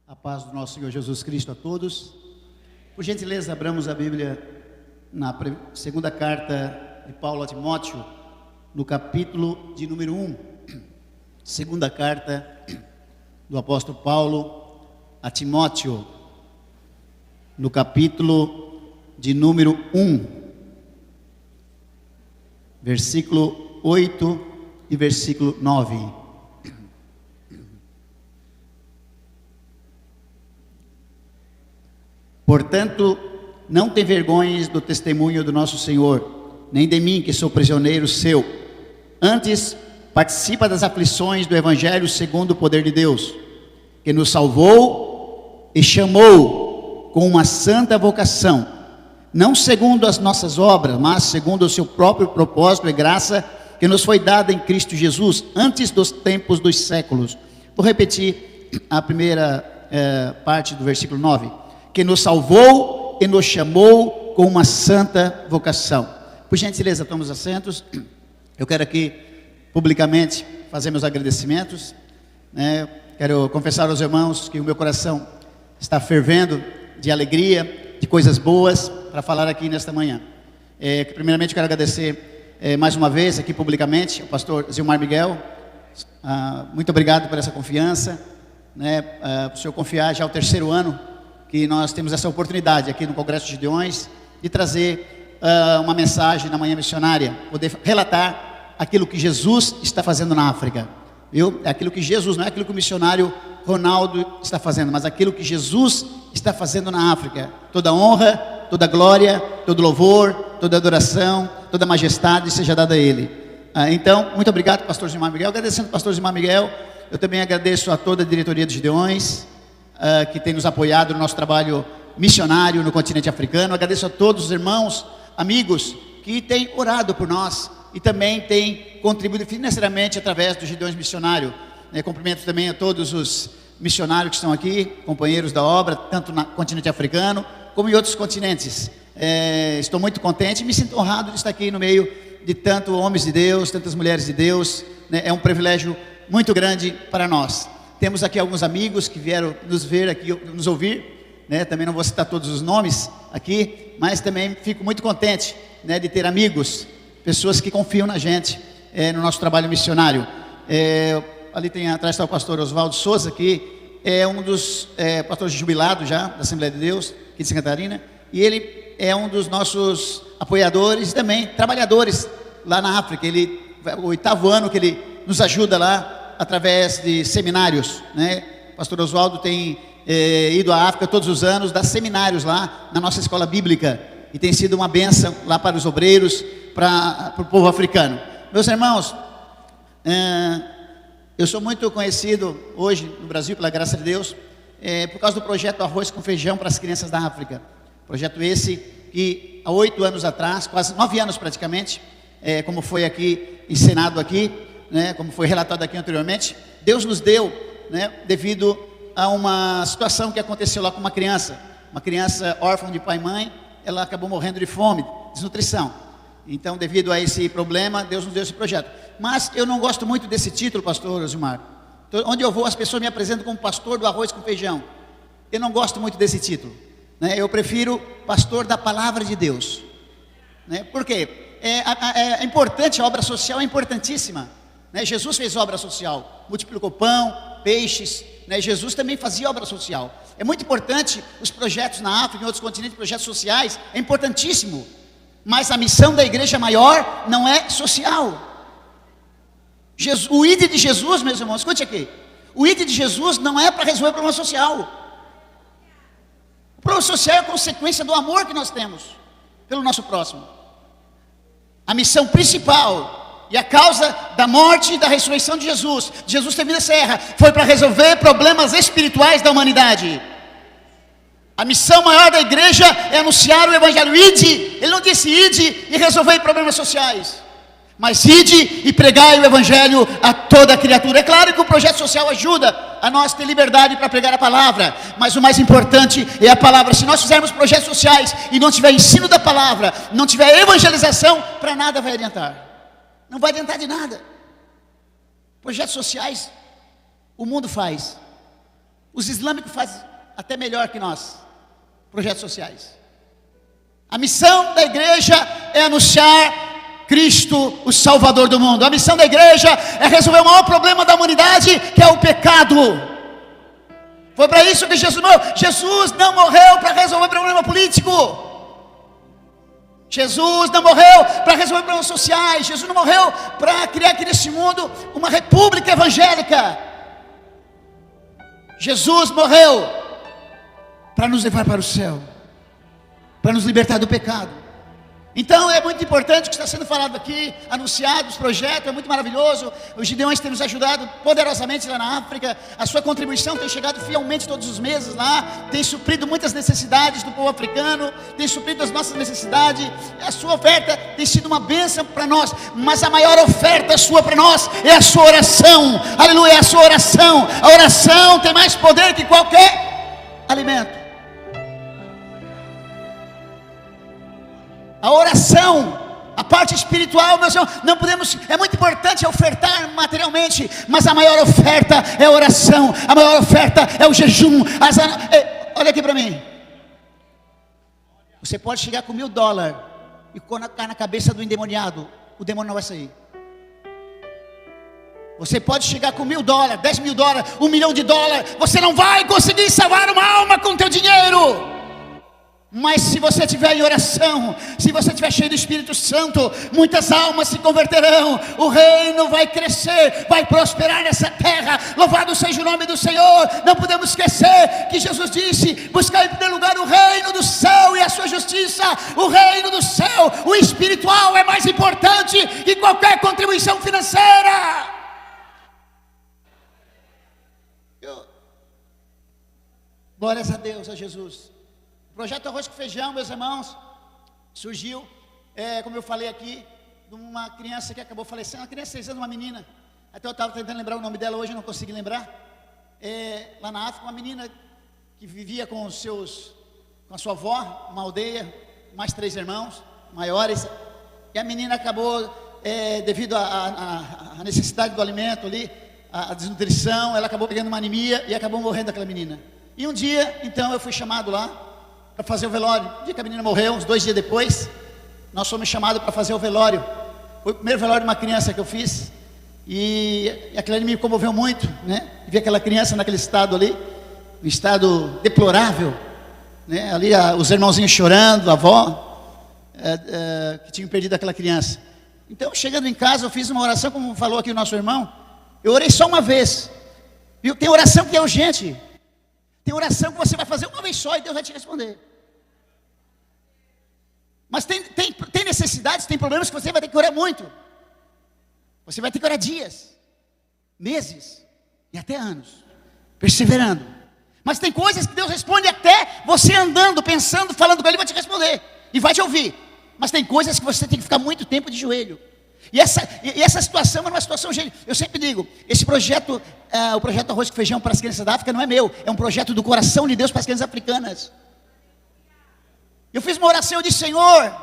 A paz do nosso Senhor Jesus Cristo a todos. Por gentileza, abramos a Bíblia na segunda carta de Paulo a Timóteo, no capítulo de número 1. Segunda carta do apóstolo Paulo a Timóteo, no capítulo de número 1, versículo 8 e versículo 9. Portanto, não te envergonhes do testemunho do nosso Senhor, nem de mim, que sou prisioneiro seu. Antes, participa das aflições do Evangelho segundo o poder de Deus, que nos salvou e chamou com uma santa vocação, não segundo as nossas obras, mas segundo o seu próprio propósito e graça, que nos foi dada em Cristo Jesus, antes dos tempos dos séculos. Vou repetir a primeira parte do versículo 9. Que nos salvou e nos chamou com uma santa vocação. Por gentileza, tomemos assentos. Eu quero aqui, publicamente, fazer meus agradecimentos. Quero confessar aos irmãos que o meu coração está fervendo de alegria, de coisas boas, para falar aqui nesta manhã. Primeiramente, quero agradecer mais uma vez aqui publicamente ao pastor Zilmar Miguel. Muito obrigado por essa confiança, por o senhor confiar já o terceiro ano que nós temos essa oportunidade aqui no Congresso de Gideões de trazer uma mensagem na manhã missionária, poder relatar aquilo que Jesus está fazendo na África, viu? É aquilo que Jesus, não é aquilo que o missionário Ronaldo está fazendo, mas aquilo que Jesus está fazendo na África. Toda honra, toda glória, todo louvor, toda adoração, toda majestade seja dada a Ele. Então, muito obrigado, pastor Zilmar Miguel. Agradecendo ao pastor Zilmar Miguel, eu também agradeço a toda a diretoria dos Gideões, que tem nos apoiado no nosso trabalho missionário no continente africano. Agradeço a todos os irmãos, amigos que têm orado por nós e também têm contribuído financeiramente através dos Gideões Missionário. Cumprimento também a todos os missionários que estão aqui, companheiros da obra, tanto no continente africano como em outros continentes. Estou muito contente e me sinto honrado de estar aqui no meio de tantos homens de Deus, tantas mulheres de Deus. É um privilégio muito grande para nós. Temos aqui alguns amigos que vieram nos ver aqui, nos ouvir, também não vou citar todos os nomes aqui, mas também fico muito contente, de ter amigos, pessoas que confiam na gente, no nosso trabalho missionário. Ali atrás está o pastor Oswaldo Souza, que é um dos pastores jubilados já, da Assembleia de Deus, aqui de Santa Catarina, e ele é um dos nossos apoiadores e também trabalhadores lá na África. Ele, o 8º ano que ele nos ajuda lá, através de seminários, Pastor Oswaldo tem ido à África todos os anos, dar seminários lá na nossa escola bíblica, e tem sido uma bênção lá para os obreiros, para o povo africano. Meus irmãos, eu sou muito conhecido hoje no Brasil, pela graça de Deus, por causa do projeto Arroz com Feijão para as Crianças da África. Projeto esse que há 8 anos atrás, quase 9 anos praticamente, como foi aqui ensinado aqui, como foi relatado aqui anteriormente, Deus nos deu, devido a uma situação que aconteceu lá com uma criança órfã de pai e mãe. Ela acabou morrendo de fome, desnutrição. Então, devido a esse problema, Deus nos deu esse projeto. Mas eu não gosto muito desse título, pastor Osmar. Onde eu vou, as pessoas me apresentam como pastor do arroz com feijão. Eu não gosto muito desse título, Eu prefiro pastor da palavra de Deus, Por quê? É importante, a obra social é importantíssima. Jesus fez obra social, multiplicou pão, peixes, Jesus também fazia obra social. É muito importante os projetos na África e em outros continentes, projetos sociais, é importantíssimo. Mas a missão da igreja maior não é social. O ID de Jesus, meus irmãos, escute aqui. O ID de Jesus não é para resolver o problema social. O problema social é a consequência do amor que nós temos pelo nosso próximo. A missão principal e a causa da morte e da ressurreição de Jesus teve nessa terra, foi para resolver problemas espirituais da humanidade. A missão maior da igreja é anunciar o Evangelho. Ide, ele não disse ide e resolver problemas sociais, mas ide e pregai o Evangelho a toda criatura. É claro que o projeto social ajuda a nós ter liberdade para pregar a palavra, mas o mais importante é a palavra. Se nós fizermos projetos sociais e não tiver ensino da palavra, não tiver evangelização, para nada vai adiantar. Não vai adiantar de nada. Projetos sociais o mundo faz. Os islâmicos fazem até melhor que nós, projetos sociais. A missão da igreja é anunciar Cristo, o Salvador do mundo. A missão da igreja é resolver o maior problema da humanidade, que é o pecado. Foi para isso que Jesus morreu. Jesus não morreu para resolver problema político. Jesus não morreu para resolver problemas sociais. Jesus não morreu para criar aqui nesse mundo uma república evangélica. Jesus morreu para nos levar para o céu, para nos libertar do pecado. Então é muito importante o que está sendo falado aqui, anunciado, os projetos, é muito maravilhoso. Os Gideões têm nos ajudado poderosamente lá na África. A sua contribuição tem chegado fielmente todos os meses lá, tem suprido muitas necessidades do povo africano, tem suprido as nossas necessidades. A sua oferta tem sido uma bênção para nós, mas a maior oferta sua para nós é a sua oração. Aleluia, é a sua oração. A oração tem mais poder que qualquer alimento. A oração, a parte espiritual, meus irmãos, não podemos, é muito importante ofertar materialmente, mas a maior oferta é a oração, a maior oferta é o jejum. Olha aqui para mim. Você pode chegar com $1.000 e colocar na cabeça do endemoniado, o demônio não vai sair. Você pode chegar com $1.000, $10.000, $1 milhão, você não vai conseguir salvar uma alma com teu dinheiro. Mas se você estiver em oração, se você estiver cheio do Espírito Santo, muitas almas se converterão, o reino vai crescer, vai prosperar nessa terra. Louvado seja o nome do Senhor. Não podemos esquecer que Jesus disse: buscar em primeiro lugar o reino do céu e a sua justiça. O reino do céu, o espiritual é mais importante que qualquer contribuição financeira. Glórias a Deus, a Jesus. O projeto Arroz com Feijão, meus irmãos, surgiu, como eu falei aqui, de uma criança que acabou falecendo, uma criança de 6 anos, uma menina. Até eu estava tentando lembrar o nome dela hoje, não consegui lembrar. Lá na África, uma menina que vivia com a sua avó, uma aldeia, mais 3 irmãos maiores. E a menina acabou, devido à necessidade do alimento ali, a desnutrição, ela acabou pegando uma anemia e acabou morrendo aquela menina. E um dia, então, eu fui chamado lá para fazer o velório. No dia que a menina morreu, uns 2 dias depois, nós fomos chamados para fazer o velório. Foi o primeiro velório de uma criança que eu fiz. E aquilo ali me comoveu muito, né? Ver aquela criança naquele estado ali, um estado deplorável, né? Ali os irmãozinhos chorando, a avó, que tinham perdido aquela criança. Então, chegando em casa, eu fiz uma oração, como falou aqui o nosso irmão. Eu orei só uma vez. Viu? Tem oração que é urgente. Tem oração que você vai fazer uma vez só e Deus vai te responder. Mas tem necessidades, tem problemas que você vai ter que orar muito. Você vai ter que orar dias, meses e até anos, perseverando. Mas tem coisas que Deus responde até você andando, pensando, falando com Ele, vai te responder e vai te ouvir. Mas tem coisas que você tem que ficar muito tempo de joelho. E essa situação é uma situação, gente, eu sempre digo, esse projeto, o projeto Arroz com Feijão para as crianças da África não é meu, é um projeto do coração de Deus para as crianças africanas. Eu fiz uma oração, eu disse: Senhor,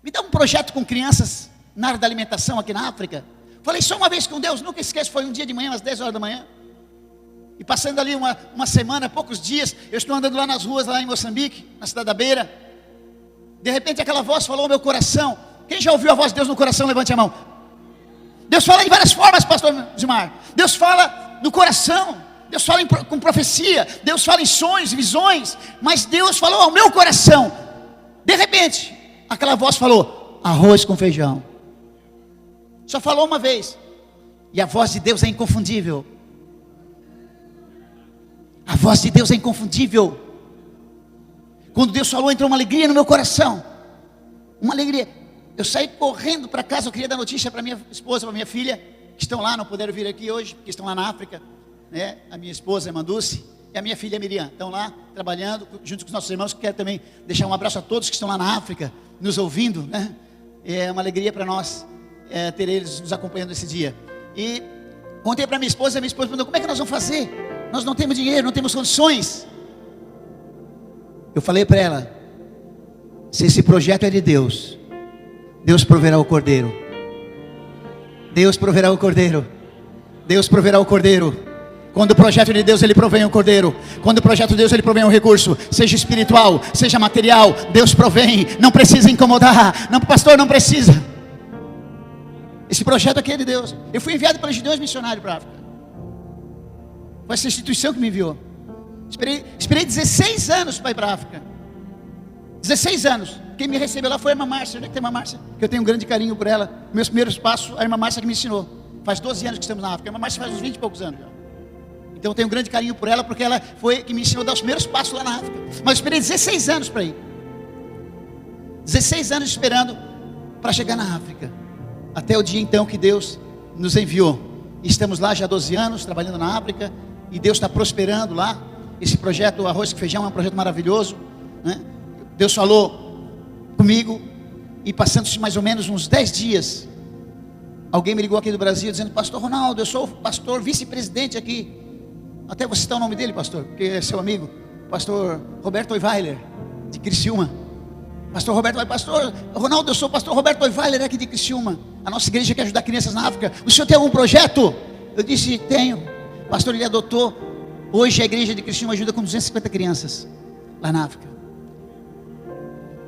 me dá um projeto com crianças na área da alimentação aqui na África. Falei só uma vez com Deus, nunca esqueço, foi um dia de manhã, às 10 horas da manhã. E passando ali uma semana, poucos dias, eu estou andando lá nas ruas, lá em Moçambique, na cidade da Beira. De repente aquela voz falou ao meu coração. Quem já ouviu a voz de Deus no coração, levante a mão. Deus fala de várias formas, pastor Zimar. Deus fala no coração, Deus fala com profecia, Deus fala em sonhos e visões. Mas Deus falou ao meu coração. De repente, aquela voz falou: arroz com feijão. Só falou uma vez. E a voz de Deus é inconfundível. A voz de Deus é inconfundível. Quando Deus falou, entrou uma alegria no meu coração. Uma alegria. Eu saí correndo para casa, eu queria dar notícia para minha esposa, para minha filha, que estão lá, não puderam vir aqui hoje, porque estão lá na África, né? A minha esposa, Manduce, e a minha filha Miriam, estão lá, trabalhando, junto com os nossos irmãos. Quero também deixar um abraço a todos que estão lá na África, nos ouvindo, né? É uma alegria para nós, ter eles nos acompanhando esse dia. E contei para minha esposa perguntou: como é que nós vamos fazer? Nós não temos dinheiro, não temos condições. Eu falei para ela: se esse projeto é de Deus, Deus proverá o cordeiro. Deus proverá o cordeiro. Deus proverá o cordeiro. Quando o projeto de Deus, ele provém um cordeiro. Quando o projeto de Deus, ele provém um recurso, seja espiritual, seja material, Deus provém. Não precisa incomodar. Não, pastor, não precisa. Esse projeto aqui é de Deus. Eu fui enviado pelos judeus missionários para a África. Foi essa instituição que me enviou. Esperei 16 anos para ir para a África. 16 anos. Quem me recebeu lá foi a irmã Márcia. Onde é que tem a irmã Márcia? Que eu tenho um grande carinho por ela. Meus primeiros passos, a irmã Márcia que me ensinou. Faz 12 anos que estamos na África. A irmã Márcia faz uns 20 e poucos anos já. Então eu tenho um grande carinho por ela, porque ela foi que me ensinou a dar os primeiros passos lá na África. Mas eu esperei 16 anos para ir. 16 anos esperando para chegar na África. Até o dia então que Deus nos enviou. Estamos lá já há 12 anos, trabalhando na África. E Deus está prosperando lá. Esse projeto Arroz com Feijão é um projeto maravilhoso, né? Deus falou comigo. E passando-se mais ou menos uns 10 dias, alguém me ligou aqui do Brasil dizendo: pastor Ronaldo, eu sou o pastor vice-presidente aqui. Até você citar o nome dele, pastor, porque é seu amigo, pastor Roberto Oiweiler, de Criciúma. Pastor Roberto, pastor Ronaldo, eu sou o pastor Roberto Oiweiler aqui de Criciúma. A nossa igreja quer ajudar crianças na África. O senhor tem algum projeto? Eu disse: tenho. Pastor, ele adotou. Hoje a igreja de Criciúma ajuda com 250 crianças lá na África.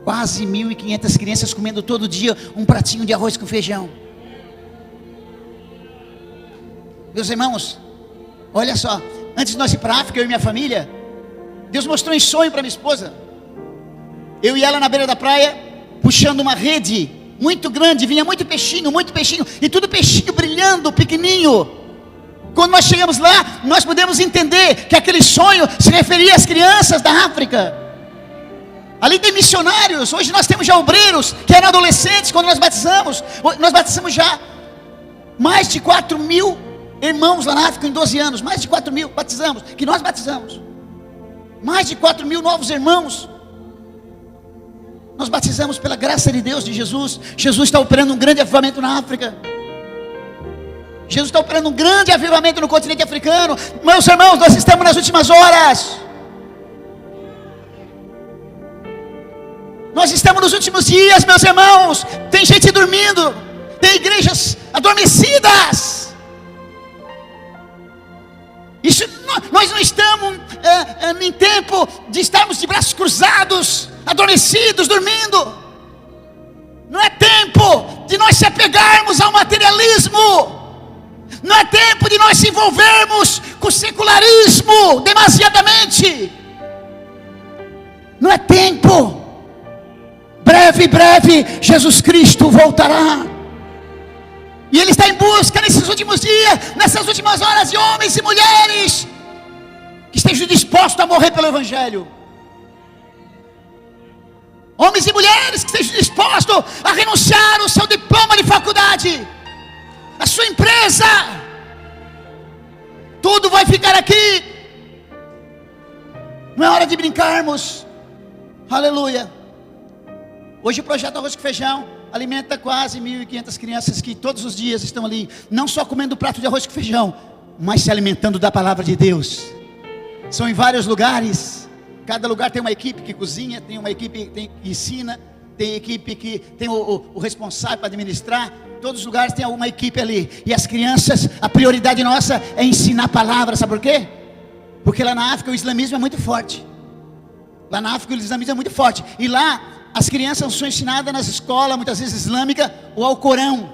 Quase 1.500 crianças comendo todo dia um pratinho de arroz com feijão. Meus irmãos, olha só. Antes de nós ir para a África, eu e minha família, Deus mostrou em sonho para minha esposa. Eu e ela na beira da praia, puxando uma rede muito grande, vinha muito peixinho, e tudo peixinho brilhando, pequenininho. Quando nós chegamos lá, nós pudemos entender que aquele sonho se referia às crianças da África. Ali tem missionários, hoje nós temos já obreiros, que eram adolescentes quando nós batizamos. Nós batizamos já mais de 4.000 irmãos lá na África em 12 anos. Mais de 4.000 batizamos, que nós batizamos. Mais de 4.000 novos irmãos nós batizamos pela graça de Deus, de Jesus. Jesus está operando um grande avivamento na África. Jesus está operando um grande avivamento no continente africano. Meus irmãos, nós estamos nas últimas horas. Nós estamos nos últimos dias, meus irmãos. Tem gente dormindo, tem igrejas adormecidas. Isso, nós não estamos em tempo de estarmos de braços cruzados, adormecidos, dormindo. Não é tempo de nós se apegarmos ao materialismo. Não é tempo de nós se envolvermos com o secularismo demasiadamente. Não é tempo. Breve, Jesus Cristo voltará. E Ele está em busca nesses últimos dias, nessas últimas horas, de homens e mulheres que estejam dispostos a morrer pelo Evangelho. Homens e mulheres que estejam dispostos a renunciar ao seu diploma de faculdade, a sua empresa. Tudo vai ficar aqui. Não é hora de brincarmos. Aleluia. Hoje o projeto Arroz com Feijão alimenta quase 1.500 crianças que todos os dias estão ali, não só comendo o prato de arroz com feijão, mas se alimentando da palavra de Deus. São em vários lugares. Cada lugar tem uma equipe que cozinha, tem uma equipe que ensina, tem equipe que tem o responsável para administrar. Todos os lugares tem alguma equipe ali. E as crianças, a prioridade nossa é ensinar a palavra. Sabe por quê? Porque lá na África o islamismo é muito forte. Lá na África o islamismo é muito forte. E lá as crianças são ensinadas nas escolas, muitas vezes islâmica, ou ao Corão.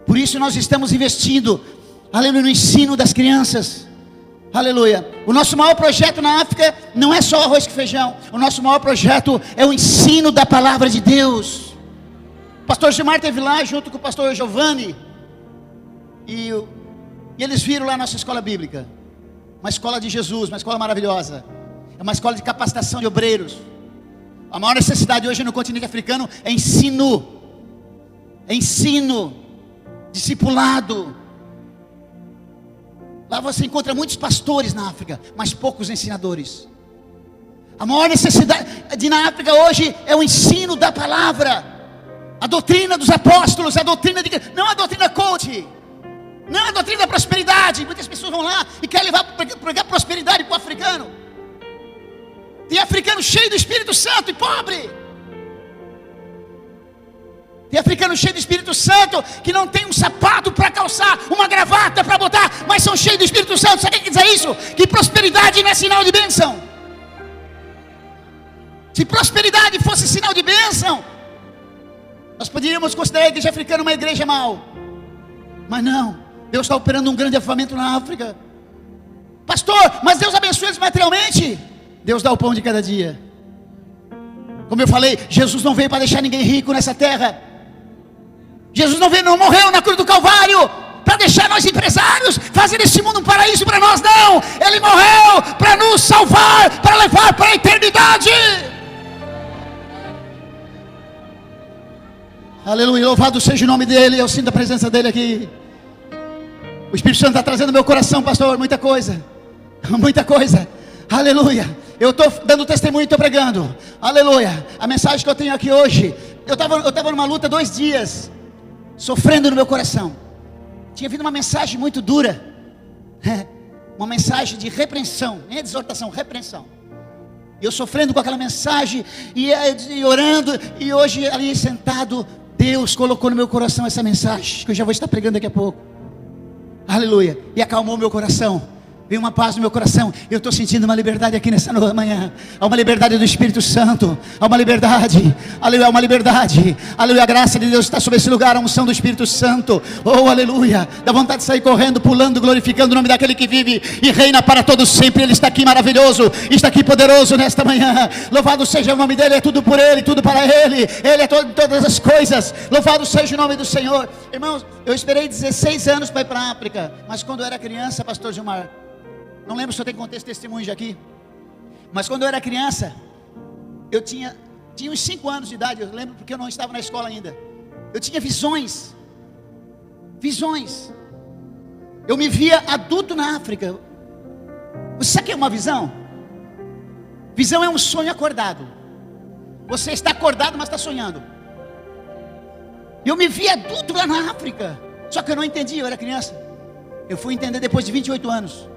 Por isso nós estamos investindo, aleluia, no ensino das crianças. Aleluia. O nosso maior projeto na África não é só arroz com feijão. O nosso maior projeto é o ensino da palavra de Deus. O pastor Gilmar esteve lá junto com o pastor Giovanni. E eles viram lá a nossa escola bíblica. Uma escola de Jesus, uma escola maravilhosa. É uma escola de capacitação de obreiros. A maior necessidade hoje no continente africano é ensino. É ensino. Discipulado. Lá você encontra muitos pastores na África, mas poucos ensinadores. A maior necessidade na África hoje é o ensino da palavra. A doutrina dos apóstolos, a doutrina de... Não a doutrina coach. Não a doutrina da prosperidade. Muitas pessoas vão lá e querem pregar prosperidade para o africano. Tem africano cheio do Espírito Santo e pobre. Tem africano cheio do Espírito Santo, que não tem um sapato para calçar, uma gravata para botar, mas são cheios do Espírito Santo. Sabe o que quer dizer isso? Que prosperidade não é sinal de bênção. Se prosperidade fosse sinal de bênção, nós poderíamos considerar a igreja africana uma igreja mau. Mas não, Deus está operando um grande avivamento na África. Pastor, mas Deus abençoa eles materialmente. Deus dá o pão de cada dia. Como eu falei, Jesus não veio para deixar ninguém rico nessa terra. Jesus não morreu na cruz do Calvário para deixar nós empresários, fazer esse mundo um paraíso para nós, não. Ele morreu para nos salvar, para levar para a eternidade. Aleluia, louvado seja o nome dele. Eu sinto a presença dele aqui. O Espírito Santo está trazendo no meu coração, pastor, muita coisa. Muita coisa, aleluia. Eu estou dando testemunho e estou pregando, aleluia. A mensagem que eu tenho aqui hoje, eu estava numa luta 2 dias, sofrendo no meu coração. Tinha vindo uma mensagem muito dura, uma mensagem de repreensão, nem exortação, repreensão. E eu sofrendo com aquela mensagem, e orando, e hoje ali sentado, Deus colocou no meu coração essa mensagem, que eu já vou estar pregando daqui a pouco, aleluia, e acalmou meu coração. Veio uma paz no meu coração. Eu estou sentindo uma liberdade aqui nessa manhã. Há uma liberdade do Espírito Santo. Há uma liberdade. Aleluia, há uma liberdade. Aleluia, a graça de Deus está sobre esse lugar. A unção do Espírito Santo. Oh, aleluia. Dá vontade de sair correndo, pulando, glorificando o nome daquele que vive e reina para todos sempre. Ele está aqui maravilhoso. Está aqui poderoso nesta manhã. Louvado seja o nome dele. É tudo por ele, tudo para ele. Ele é todas as coisas. Louvado seja o nome do Senhor. Irmãos, eu esperei 16 anos para ir para a África. Mas quando eu era criança, pastor Gilmar, não lembro se eu tenho que contar esse testemunho já aqui, mas quando eu era criança, eu tinha uns 5 anos de idade, eu lembro porque eu não estava na escola ainda. Eu tinha visões, eu me via adulto na África. Você sabe o que é uma visão? Visão é um sonho acordado. Você está acordado, mas está sonhando. Eu me via adulto lá na África, só que eu não entendi, eu era criança. Eu fui entender depois de 28 anos,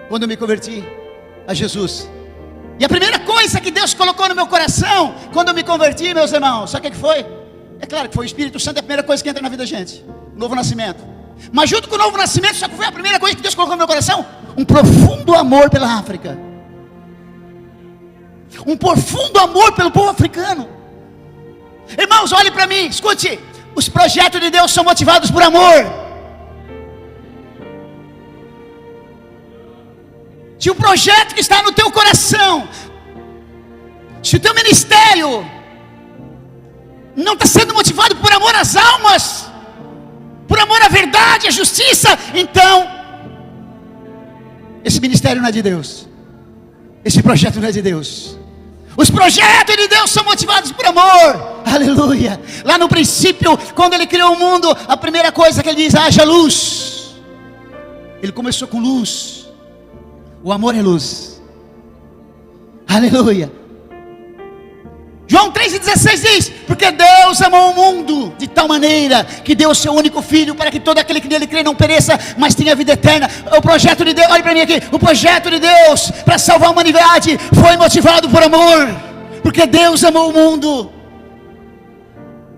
quando eu me converti a Jesus. E a primeira coisa que Deus colocou no meu coração, quando eu me converti, meus irmãos, sabe o que foi? É claro que foi o Espírito Santo, é a primeira coisa que entra na vida da gente, o novo nascimento. Mas junto com o novo nascimento, sabe o que foi a primeira coisa que Deus colocou no meu coração? Um profundo amor pela África. Um profundo amor pelo povo africano. Irmãos, olhe para mim, escute. Os projetos de Deus são motivados por amor. Se o projeto que está no teu coração, se o teu ministério não está sendo motivado por amor às almas, por amor à verdade, à justiça, então esse ministério não é de Deus, esse projeto não é de Deus. Os projetos de Deus são motivados por amor, aleluia. Lá no princípio, quando Ele criou o mundo, a primeira coisa que Ele diz: haja luz. Ele começou com luz. O amor é luz, aleluia. João 3,16 diz: porque Deus amou o mundo de tal maneira que deu o seu único filho, para que todo aquele que nele crê não pereça, mas tenha vida eterna. O projeto de Deus, olhe para mim aqui, o projeto de Deus para salvar a humanidade foi motivado por amor, porque Deus amou o mundo,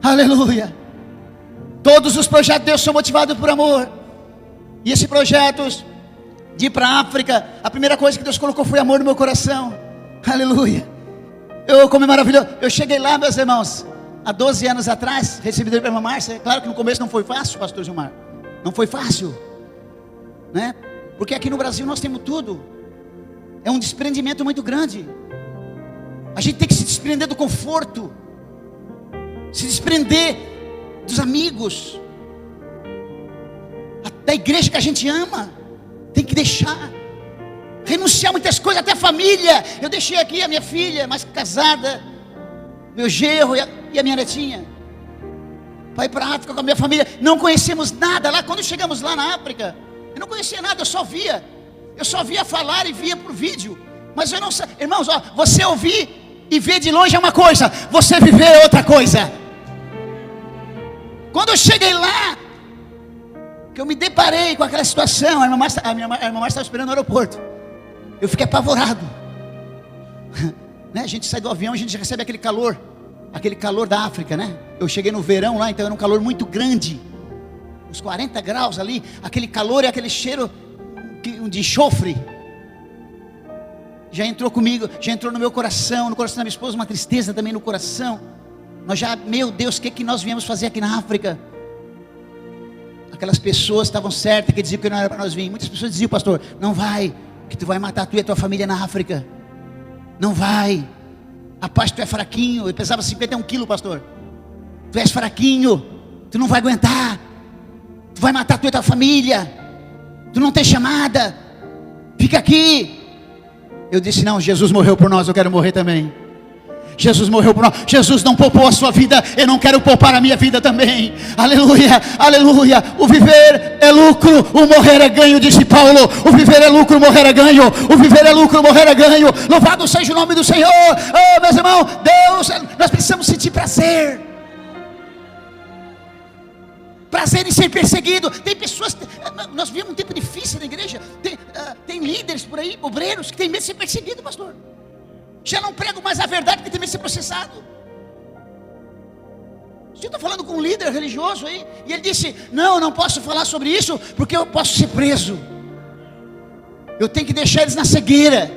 aleluia. Todos os projetos de Deus são motivados por amor. E esses projetos de ir para a África, a primeira coisa que Deus colocou foi amor no meu coração, aleluia. Como é maravilhoso, eu cheguei lá, meus irmãos, há 12 anos atrás, recebi da irmã Márcia. Claro que no começo não foi fácil, pastor Gilmar, não foi fácil, né? Porque aqui no Brasil nós temos tudo, é um desprendimento muito grande. A gente tem que se desprender do conforto, se desprender dos amigos, da igreja que a gente ama. Tem que deixar, renunciar muitas coisas, até a família. Eu deixei aqui a minha filha, mais casada, meu genro e a minha netinha, para ir para a África com a minha família. Não conhecemos nada lá. Quando chegamos lá na África, eu não conhecia nada, eu só via falar e via por vídeo. Mas eu não sei, irmãos, ó, você ouvir e ver de longe é uma coisa, você viver é outra coisa. Quando eu cheguei lá, que eu me deparei com aquela situação, a irmã Márcia estava esperando no aeroporto. Eu fiquei apavorado. Né? A gente sai do avião, a gente recebe aquele calor da África, né? eu cheguei no verão lá, então era um calor muito grande, uns 40 graus ali, aquele calor e aquele cheiro de enxofre, já entrou comigo, já entrou no meu coração, no coração da minha esposa, uma tristeza também no coração. Nós já, meu Deus, o que nós viemos fazer aqui na África? Aquelas pessoas estavam certas, que diziam que não era para nós vir. Muitas pessoas diziam, pastor, não vai, que tu vai matar tu e a tua família na África. Não vai, rapaz, tu é fraquinho. Eu pesava 51 quilos, pastor. Tu és fraquinho, tu não vai aguentar, tu vai matar tu e a tua família, tu não tem chamada, fica aqui. Eu disse, não, Jesus morreu por nós, eu quero morrer também. Jesus morreu por nós, Jesus não poupou a sua vida, eu não quero poupar a minha vida também. Aleluia, aleluia. O viver é lucro, o morrer é ganho, disse Paulo. O viver é lucro, o morrer é ganho. O viver é lucro, o morrer é ganho. Louvado seja o nome do Senhor. Oh, meus irmãos, Deus, nós precisamos sentir prazer. Prazer em ser perseguido. Tem pessoas, nós vivemos um tempo difícil na igreja. Tem líderes por aí, obreiros, que tem medo de ser perseguido, pastor. Já não prego mais a verdade porque tem medo de ser processado. Eu estou falando com um líder religioso aí, e ele disse, não, eu não posso falar sobre isso, porque eu posso ser preso. Eu tenho que deixar eles na cegueira.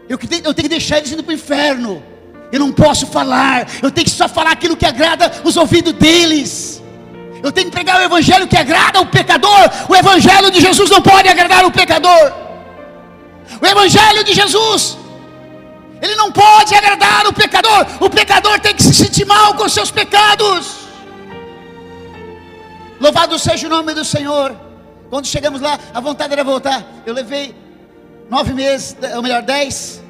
Eu tenho que deixar eles indo para o inferno. Eu não posso falar, eu tenho que só falar aquilo que agrada os ouvidos deles. Eu tenho que pregar o evangelho que agrada o pecador. O evangelho de Jesus não pode agradar o pecador. O evangelho de Jesus, ele não pode agradar o pecador. O pecador tem que se sentir mal com seus pecados. Louvado seja o nome do Senhor. Quando chegamos lá, a vontade era voltar. Eu levei 9 meses, ou melhor 10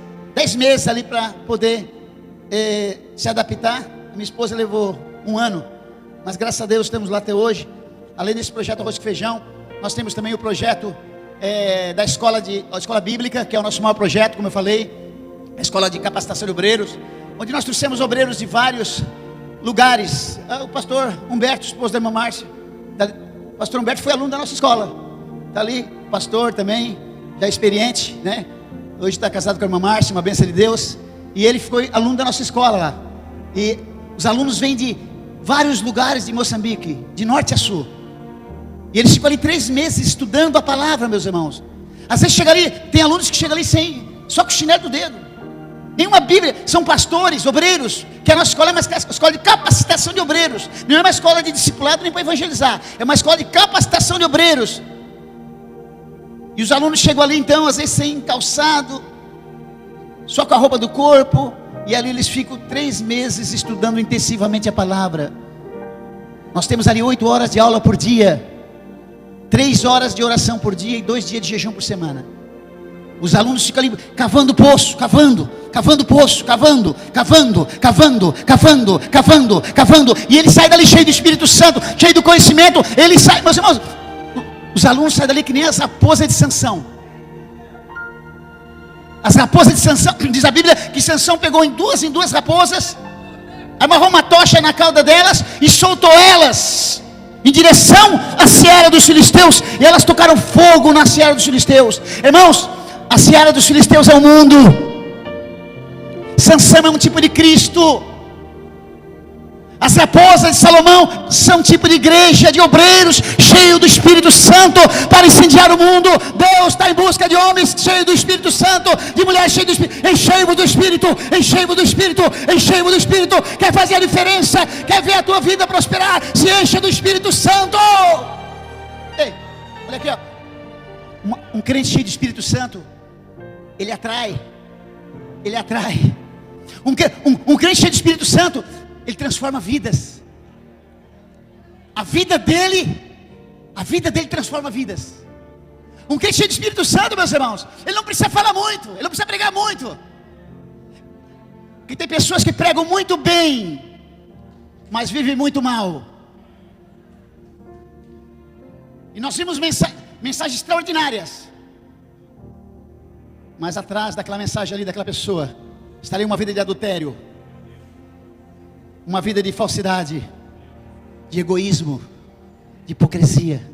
meses ali para poder se adaptar. Minha esposa levou 1 ano. Mas graças a Deus estamos lá até hoje. Além desse projeto Arroz com Feijão, nós temos também o projeto da escola bíblica, que é o nosso maior projeto, como eu falei, a escola de capacitação de obreiros, onde nós trouxemos obreiros de vários lugares. O pastor Humberto, esposo da irmã Márcia, o pastor Humberto foi aluno da nossa escola, está ali, pastor também, já experiente, né? Hoje está casado com a irmã Márcia, uma bênção de Deus, e ele foi aluno da nossa escola lá. E os alunos vêm de vários lugares de Moçambique, de norte a sul, e eles ficam ali 3 meses estudando a palavra, meus irmãos. Às vezes chega ali, tem alunos que chegam ali só com o chinelo do dedo, nenhuma Bíblia, são pastores, obreiros, que a nossa escola é uma escola de capacitação de obreiros, não é uma escola de discipulado nem para evangelizar, é uma escola de capacitação de obreiros. E os alunos chegam ali então, às vezes sem calçado, só com a roupa do corpo, e ali eles ficam 3 meses estudando intensivamente a palavra. Nós temos ali 8 horas de aula por dia, 3 horas de oração por dia e 2 dias de jejum por semana. Os alunos ficam ali cavando poço, cavando poço, cavando, e ele sai dali cheio do Espírito Santo, cheio do conhecimento. Ele sai, meus irmãos, os alunos saem dali que nem as raposas de Sansão. As raposas de Sansão, diz a Bíblia que Sansão pegou em duas raposas, amarrou uma tocha na cauda delas e soltou elas em direção à seara dos filisteus, e elas tocaram fogo na seara dos filisteus. Irmãos, a seara dos filisteus é o mundo. Sansão é um tipo de Cristo. As raposas de Salomão são um tipo de igreja, de obreiros cheio do Espírito Santo para incendiar o mundo. Deus está em busca de homens cheios do Espírito Santo, de mulheres cheias do Espírito. Enchei-vos do Espírito, enchei-vos do Espírito, enchei-vos do Espírito. Quer fazer a diferença? Quer ver a tua vida prosperar? Se encha do Espírito Santo. Ei, olha aqui, ó. Um crente cheio do Espírito Santo, ele atrai. Um crente cheio do Espírito Santo, ele transforma vidas. A vida dele transforma vidas. Um crente cheio do Espírito Santo, meus irmãos, ele não precisa falar muito, ele não precisa pregar muito. Porque tem pessoas que pregam muito bem, mas vivem muito mal. E nós vimos mensagens extraordinárias, mas atrás daquela mensagem ali, daquela pessoa, estaria uma vida de adultério, uma vida de falsidade, de egoísmo, de hipocrisia.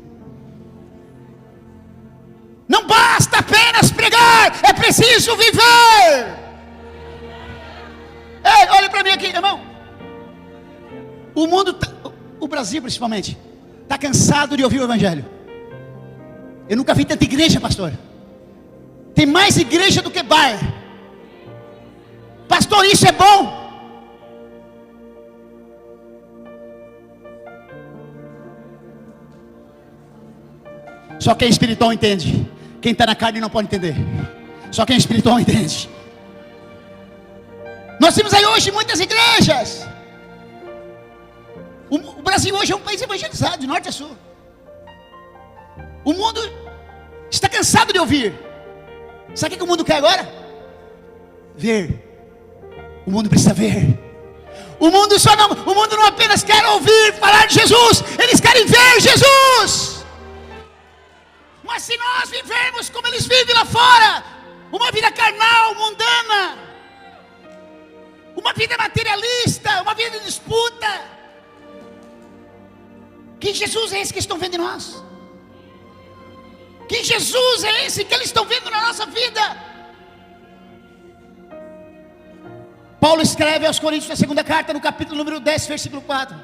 Não basta apenas pregar, é preciso viver. Ei, olha para mim aqui, irmão. O mundo, o Brasil principalmente, está cansado de ouvir o Evangelho. Eu nunca vi tanta igreja, pastor. Tem mais igreja do que bar. Pastor, isso é bom? Só quem é espiritual entende. Quem está na carne não pode entender. Só quem é espiritual entende. Nós temos aí hoje muitas igrejas. O Brasil hoje é um país evangelizado, de norte a sul. O mundo está cansado de ouvir. Sabe o que o mundo quer agora? Ver. O mundo precisa ver. O mundo não apenas quer ouvir falar de Jesus, eles querem ver Jesus. Mas se nós vivermos como eles vivem lá fora, uma vida carnal, mundana, uma vida materialista, uma vida de disputa, que Jesus é esse que estão vendo em nós? Que Jesus é esse que eles estão vendo na nossa vida? Paulo escreve aos Coríntios na segunda carta, no capítulo número 10, versículo 4.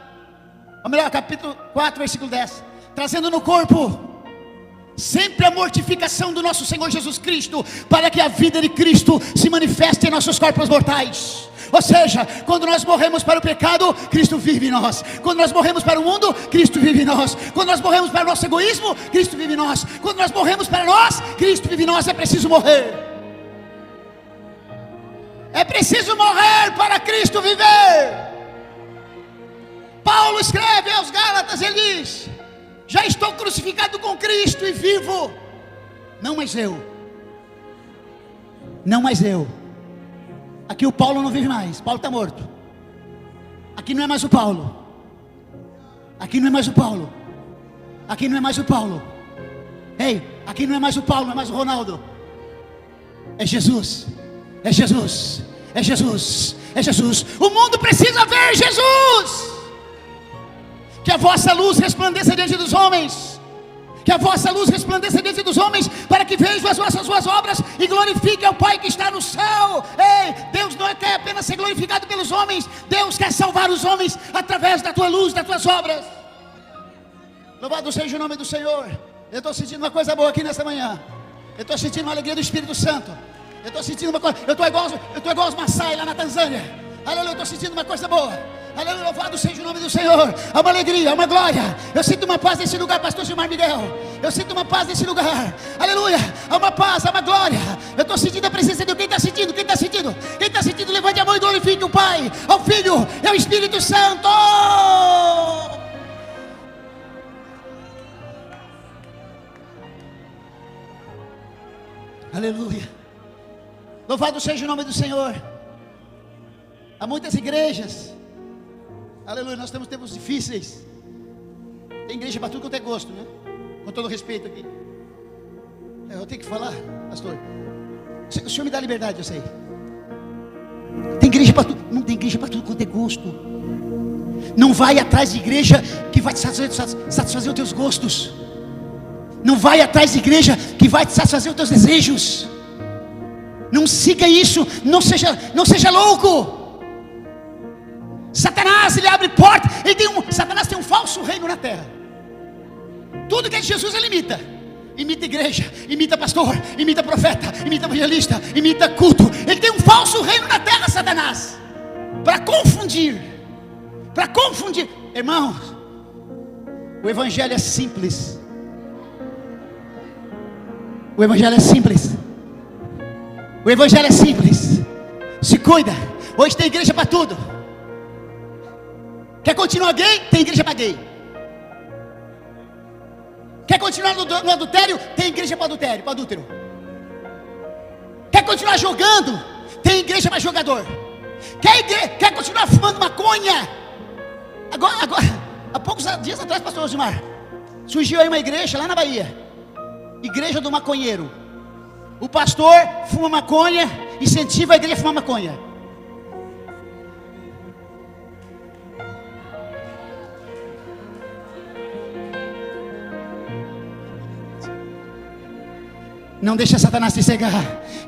Ou melhor, capítulo 4, versículo 10. Trazendo no corpo sempre a mortificação do nosso Senhor Jesus Cristo, para que a vida de Cristo se manifeste em nossos corpos mortais. Ou seja, quando nós morremos para o pecado, Cristo vive em nós. Quando nós morremos para o mundo, Cristo vive em nós. Quando nós morremos para o nosso egoísmo, Cristo vive em nós. Quando nós morremos para nós, Cristo vive em nós. É preciso morrer. É preciso morrer para Cristo viver. Paulo escreve aos Gálatas, ele diz: já estou crucificado com Cristo e vivo. Não mais eu. Não mais eu. Aqui o Paulo não vive mais. Paulo está morto. Aqui não é mais o Paulo. Aqui não é mais o Paulo. Aqui não é mais o Paulo. Ei, aqui não é mais o Paulo, não é mais o Ronaldo. É Jesus. É Jesus. É Jesus. É Jesus. O mundo precisa ver Jesus. Que a vossa luz resplandeça diante dos homens. Que a vossa luz resplandeça diante dos homens, para que vejam as vossas boas obras e glorifiquem ao Pai que está no céu. Ei, Deus não quer apenas ser glorificado pelos homens. Deus quer salvar os homens através da tua luz, das tuas obras. Louvado seja o nome do Senhor. Eu estou sentindo uma coisa boa aqui nessa manhã. Eu estou sentindo uma alegria do Espírito Santo. Eu estou sentindo uma coisa. Eu estou igual os Maasai lá na Tanzânia. Aleluia, eu estou sentindo uma coisa boa. Aleluia, louvado seja o nome do Senhor. Há uma alegria, há uma glória. Eu sinto uma paz nesse lugar, pastor Gilmar Miguel. Eu sinto uma paz nesse lugar. Aleluia, há uma paz, há uma glória. Eu estou sentindo a presença de Deus. Quem está sentindo? Quem está sentindo? Quem está sentindo? Levante a mão e glorifique o Pai, ao Filho e ao Espírito Santo. Aleluia. Louvado seja o nome do Senhor. Há muitas igrejas. Aleluia, nós temos tempos difíceis. Tem igreja para tudo quanto é gosto, né? Com todo respeito aqui. Eu tenho que falar, pastor. O senhor me dá liberdade, eu sei. Tem igreja para tudo. Não tem igreja para tudo quanto é gosto. Não vai atrás de igreja que vai te satisfazer os teus gostos. Não vai atrás de igreja que vai te satisfazer os teus desejos. Não siga isso. Não seja louco. Satanás, ele abre porta. Satanás tem um falso reino na terra. Tudo que é de Jesus ele imita. Imita igreja, imita pastor, imita profeta, imita evangelista, imita culto. Ele tem um falso reino na terra, Satanás, para confundir. Irmãos, o evangelho é simples. O evangelho é simples. O evangelho é simples. Se cuida. Hoje tem igreja para tudo. Quer continuar gay? Tem igreja para gay. Quer continuar no adultério? Tem igreja para adultério, para adúltero. Quer continuar jogando? Tem igreja para jogador. Quer continuar fumando maconha? Agora, há poucos dias atrás, pastor Osmar, surgiu aí uma igreja lá na Bahia. Igreja do maconheiro. O pastor fuma maconha, incentiva a igreja a fumar maconha. Não deixe Satanás te cegar.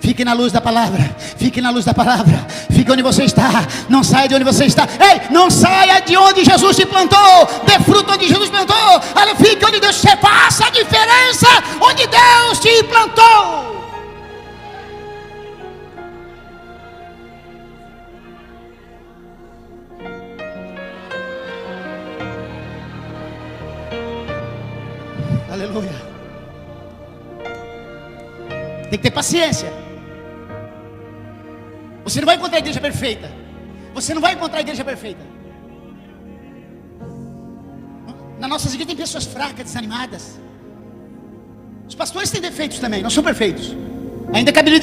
Fique na luz da palavra. Fique na luz da palavra. Fique onde você está. Não saia de onde você está. Ei, não saia de onde Jesus te plantou. Dê fruto onde Jesus plantou. Fique onde Deus te faça a diferença. Onde Deus te plantou. Aleluia. Tem que ter paciência. Você não vai encontrar a igreja perfeita. Você não vai encontrar a igreja perfeita. Na nossa igreja tem pessoas fracas, desanimadas. Os pastores têm defeitos também, não são perfeitos. Ainda que a Bíblia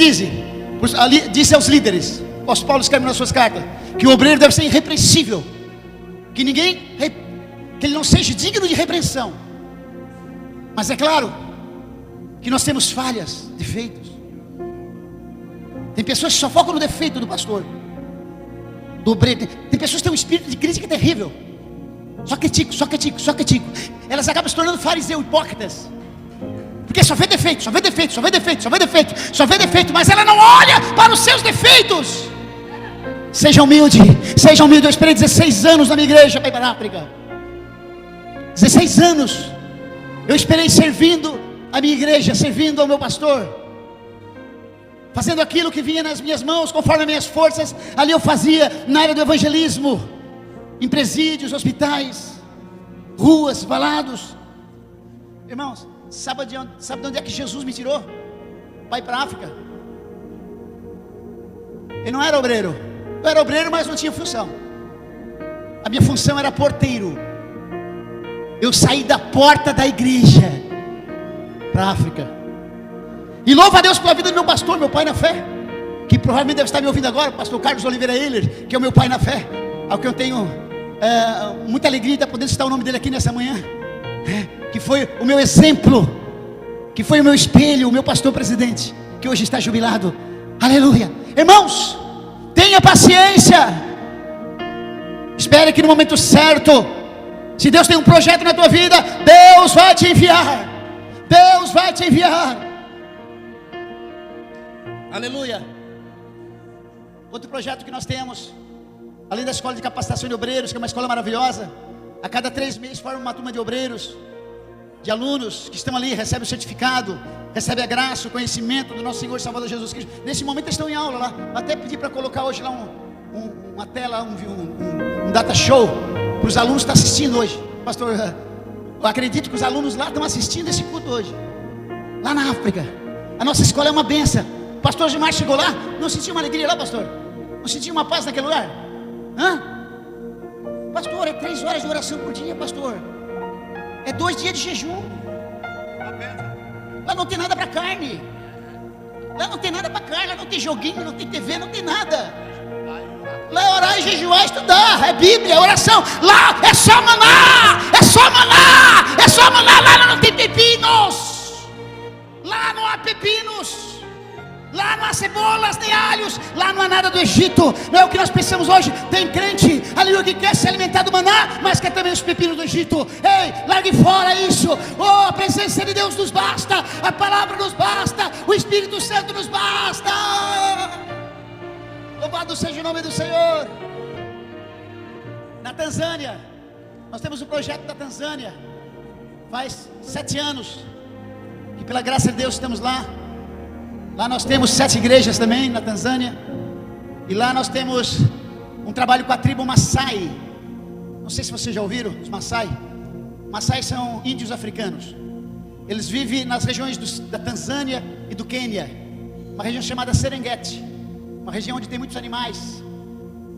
disse aos líderes, o apóstolo Paulo escreve nas suas cartas, que o obreiro deve ser irrepreensível, que ele não seja digno de repreensão. Mas é claro que nós temos falhas, defeitos. Tem pessoas que só focam no defeito do pastor, do obreiro. Tem pessoas que têm um espírito de crítica terrível. Só critico. Elas acabam se tornando fariseu, hipócritas. Porque só vê defeito, mas ela não olha para os seus defeitos. Seja humilde. Eu esperei 16 anos na minha igreja para ir para a África. 16 anos. Eu esperei servindo a minha igreja, servindo ao meu pastor, fazendo aquilo que vinha nas minhas mãos, conforme as minhas forças. Ali eu fazia na área do evangelismo, em presídios, hospitais, ruas, valados. Irmãos, sabe de onde é que Jesus me tirou? Para ir para a África. Eu não era obreiro. Eu era obreiro, mas não tinha função. A minha função era porteiro. Eu saí da porta da igreja para a África. E louva a Deus pela vida do meu pastor, meu pai na fé, que provavelmente deve estar me ouvindo agora, o pastor Carlos Oliveira Eiler, que é o meu pai na fé, ao que eu tenho muita alegria de poder citar o nome dele aqui nessa manhã, que foi o meu exemplo, que foi o meu espelho, o meu pastor presidente, que hoje está jubilado. Aleluia. Irmãos, tenha paciência. Espere que no momento certo, se Deus tem um projeto na tua vida, Deus vai te enviar. Deus vai te enviar. Aleluia. Outro projeto que nós temos, além da escola de capacitação de obreiros, que é uma escola maravilhosa, a cada 3 meses forma uma turma de obreiros, de alunos que estão ali, recebem o certificado, recebem a graça, o conhecimento do nosso Senhor e Salvador Jesus Cristo. Nesse momento eles estão em aula lá. Até pedi para colocar hoje lá uma tela, um data show para os alunos que estão assistindo hoje. Pastor, eu acredito que os alunos lá estão assistindo esse culto hoje, lá na África. A nossa escola é uma benção. O pastor Gilmar chegou lá, não sentiu uma alegria lá, pastor? Não sentiu uma paz naquele lugar? Pastor, é 3 horas de oração por dia, pastor. É 2 dias de jejum. Lá não tem nada para carne. Lá não tem nada para carne, lá não tem joguinho, não tem TV, não tem nada. Lá é orar e jejuar, estudar, é Bíblia, é oração. Lá é só maná, lá não tem pepinos. Lá não há pepinos. Lá não há cebolas nem alhos. Lá não há nada do Egito. Não é o que nós pensamos hoje. Tem crente, aleluia, que quer se alimentar do maná, mas quer também os pepinos do Egito. Ei, largue fora isso. Oh, a presença de Deus nos basta. A palavra nos basta. O Espírito Santo nos basta. Louvado seja o nome do Senhor. Na Tanzânia, nós temos um projeto da Tanzânia. Faz 7 anos que pela graça de Deus estamos lá. Lá nós temos 7 igrejas também na Tanzânia. E lá nós temos um trabalho com a tribo Maasai. Não sei se vocês já ouviram os Maasai. Maasai são índios africanos. Eles vivem nas regiões da Tanzânia e do Quênia. Uma região chamada Serengeti. Uma região onde tem muitos animais.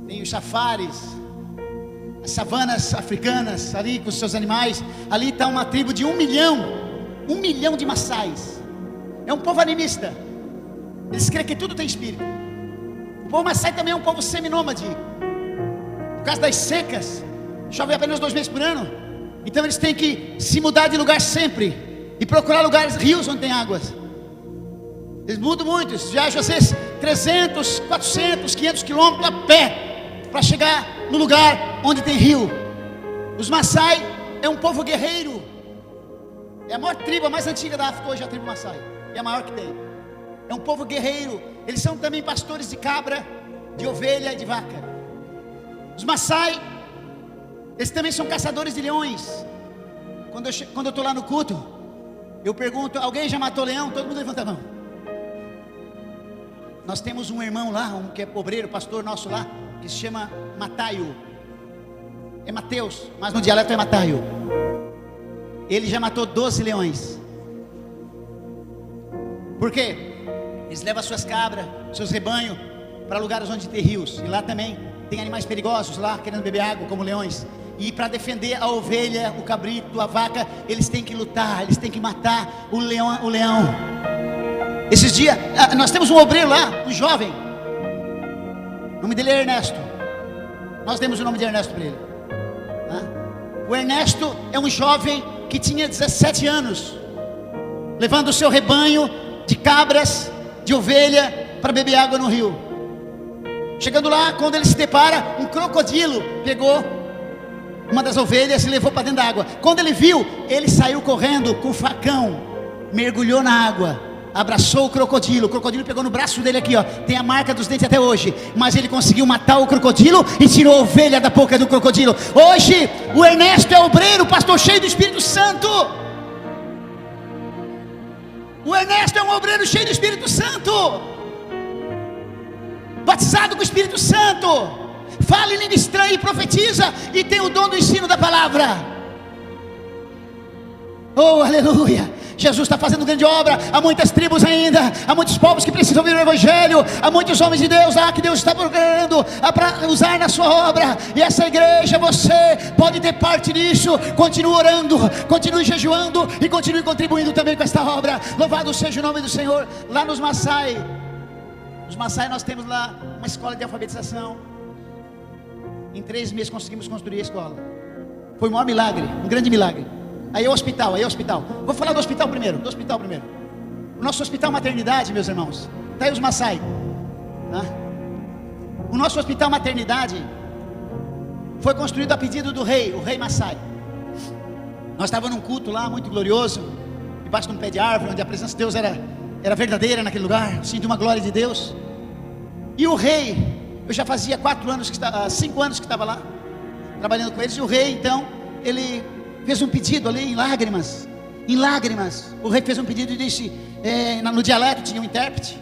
Tem os safaris, as savanas africanas ali com os seus animais. Ali está uma tribo de 1 milhão de Maasais. É um povo animista. Eles creem que tudo tem espírito. O povo Maasai também é um povo seminômade. Por causa das secas, chove apenas 2 meses por ano. Então eles têm que se mudar de lugar sempre e procurar lugares, rios onde tem águas. Eles mudam muito, eles viajam às vezes 300, 400, 500 quilômetros a pé para chegar no lugar onde tem rio. Os Maasai é um povo guerreiro. É a maior tribo, a mais antiga da África hoje é a tribo Maasai. é a maior que tem. É um povo guerreiro. Eles são também pastores de cabra, de ovelha e de vaca. Os Maasai, eles também são caçadores de leões. Quando eu estou lá no culto, eu pergunto: alguém já matou leão? Todo mundo levanta a mão. Nós temos um irmão lá, um que é obreiro, pastor nosso lá, que se chama Mataio. É Mateus, mas no dialeto é Mataio. Ele já matou 12 leões. Por quê? Eles levam as suas cabras, seus rebanhos, para lugares onde tem rios. E lá também tem animais perigosos lá, querendo beber água, como leões. E para defender a ovelha, o cabrito, a vaca, eles têm que lutar, eles têm que matar o leão. Esses dias, nós temos um obreiro lá, um jovem. O nome dele é Ernesto. Nós demos o nome de Ernesto para ele. O Ernesto é um jovem que tinha 17 anos, levando o seu rebanho de cabras, de ovelha, para beber água no rio. Chegando lá, quando ele se depara, um crocodilo pegou uma das ovelhas e levou para dentro da água. Quando ele viu, ele saiu correndo com o facão, mergulhou na água, abraçou o crocodilo pegou no braço dele aqui, ó, tem a marca dos dentes até hoje, mas ele conseguiu matar o crocodilo e tirou a ovelha da boca do crocodilo. Hoje o Ernesto é obreiro, pastor cheio do Espírito Santo. O Ernesto é um obreiro cheio do Espírito Santo, batizado com o Espírito Santo, fala em língua estranha e profetiza, e tem o dom do ensino da palavra. Oh, aleluia! Jesus está fazendo grande obra. Há muitas tribos ainda, há muitos povos que precisam ouvir o Evangelho, há muitos homens de Deus lá que Deus está procurando para usar na sua obra. E essa igreja, você pode ter parte nisso. Continue orando, continue jejuando e continue contribuindo também com esta obra. Louvado seja o nome do Senhor. Lá nos Maasai, nós temos lá uma escola de alfabetização. Em 3 meses conseguimos construir a escola. Foi um maior milagre, um grande milagre. Aí é o hospital. Vou falar do hospital primeiro. O nosso hospital maternidade, meus irmãos, está aí os Maasai, né? O nosso hospital maternidade foi construído a pedido do rei, o rei Maasai. Nós estávamos num culto lá, muito glorioso, debaixo de um pé de árvore, onde a presença de Deus era verdadeira naquele lugar, sinto uma glória de Deus. E o rei, eu já fazia 5 anos que estava lá, trabalhando com eles. E o rei, então, ele fez um pedido ali em lágrimas. O rei fez um pedido e disse, no dialeto tinha um intérprete.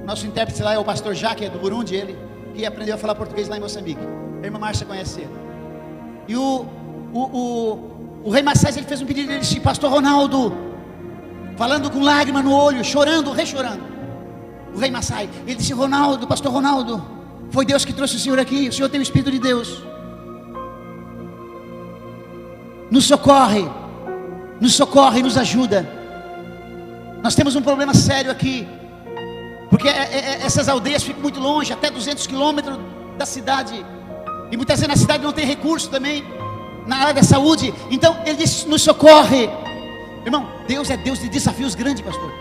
Nosso intérprete lá é o pastor Jacques, é do Burundi, ele que aprendeu a falar português lá em Moçambique. A irmã Márcia conhece ele. E o rei Maasai, ele fez um pedido, ele disse: pastor Ronaldo, falando com lágrima no olho, chorando, o rei chorando. O rei Maasai, ele disse: Ronaldo, pastor Ronaldo, foi Deus que trouxe o senhor aqui, o senhor tem o Espírito de Deus. Nos socorre, nos ajuda. Nós temos um problema sério aqui, porque essas aldeias ficam muito longe, até 200 quilômetros da cidade, e muitas vezes na cidade não tem recurso também, na área da saúde. Então ele diz: nos socorre. Irmão, Deus é Deus de desafios grandes, pastor.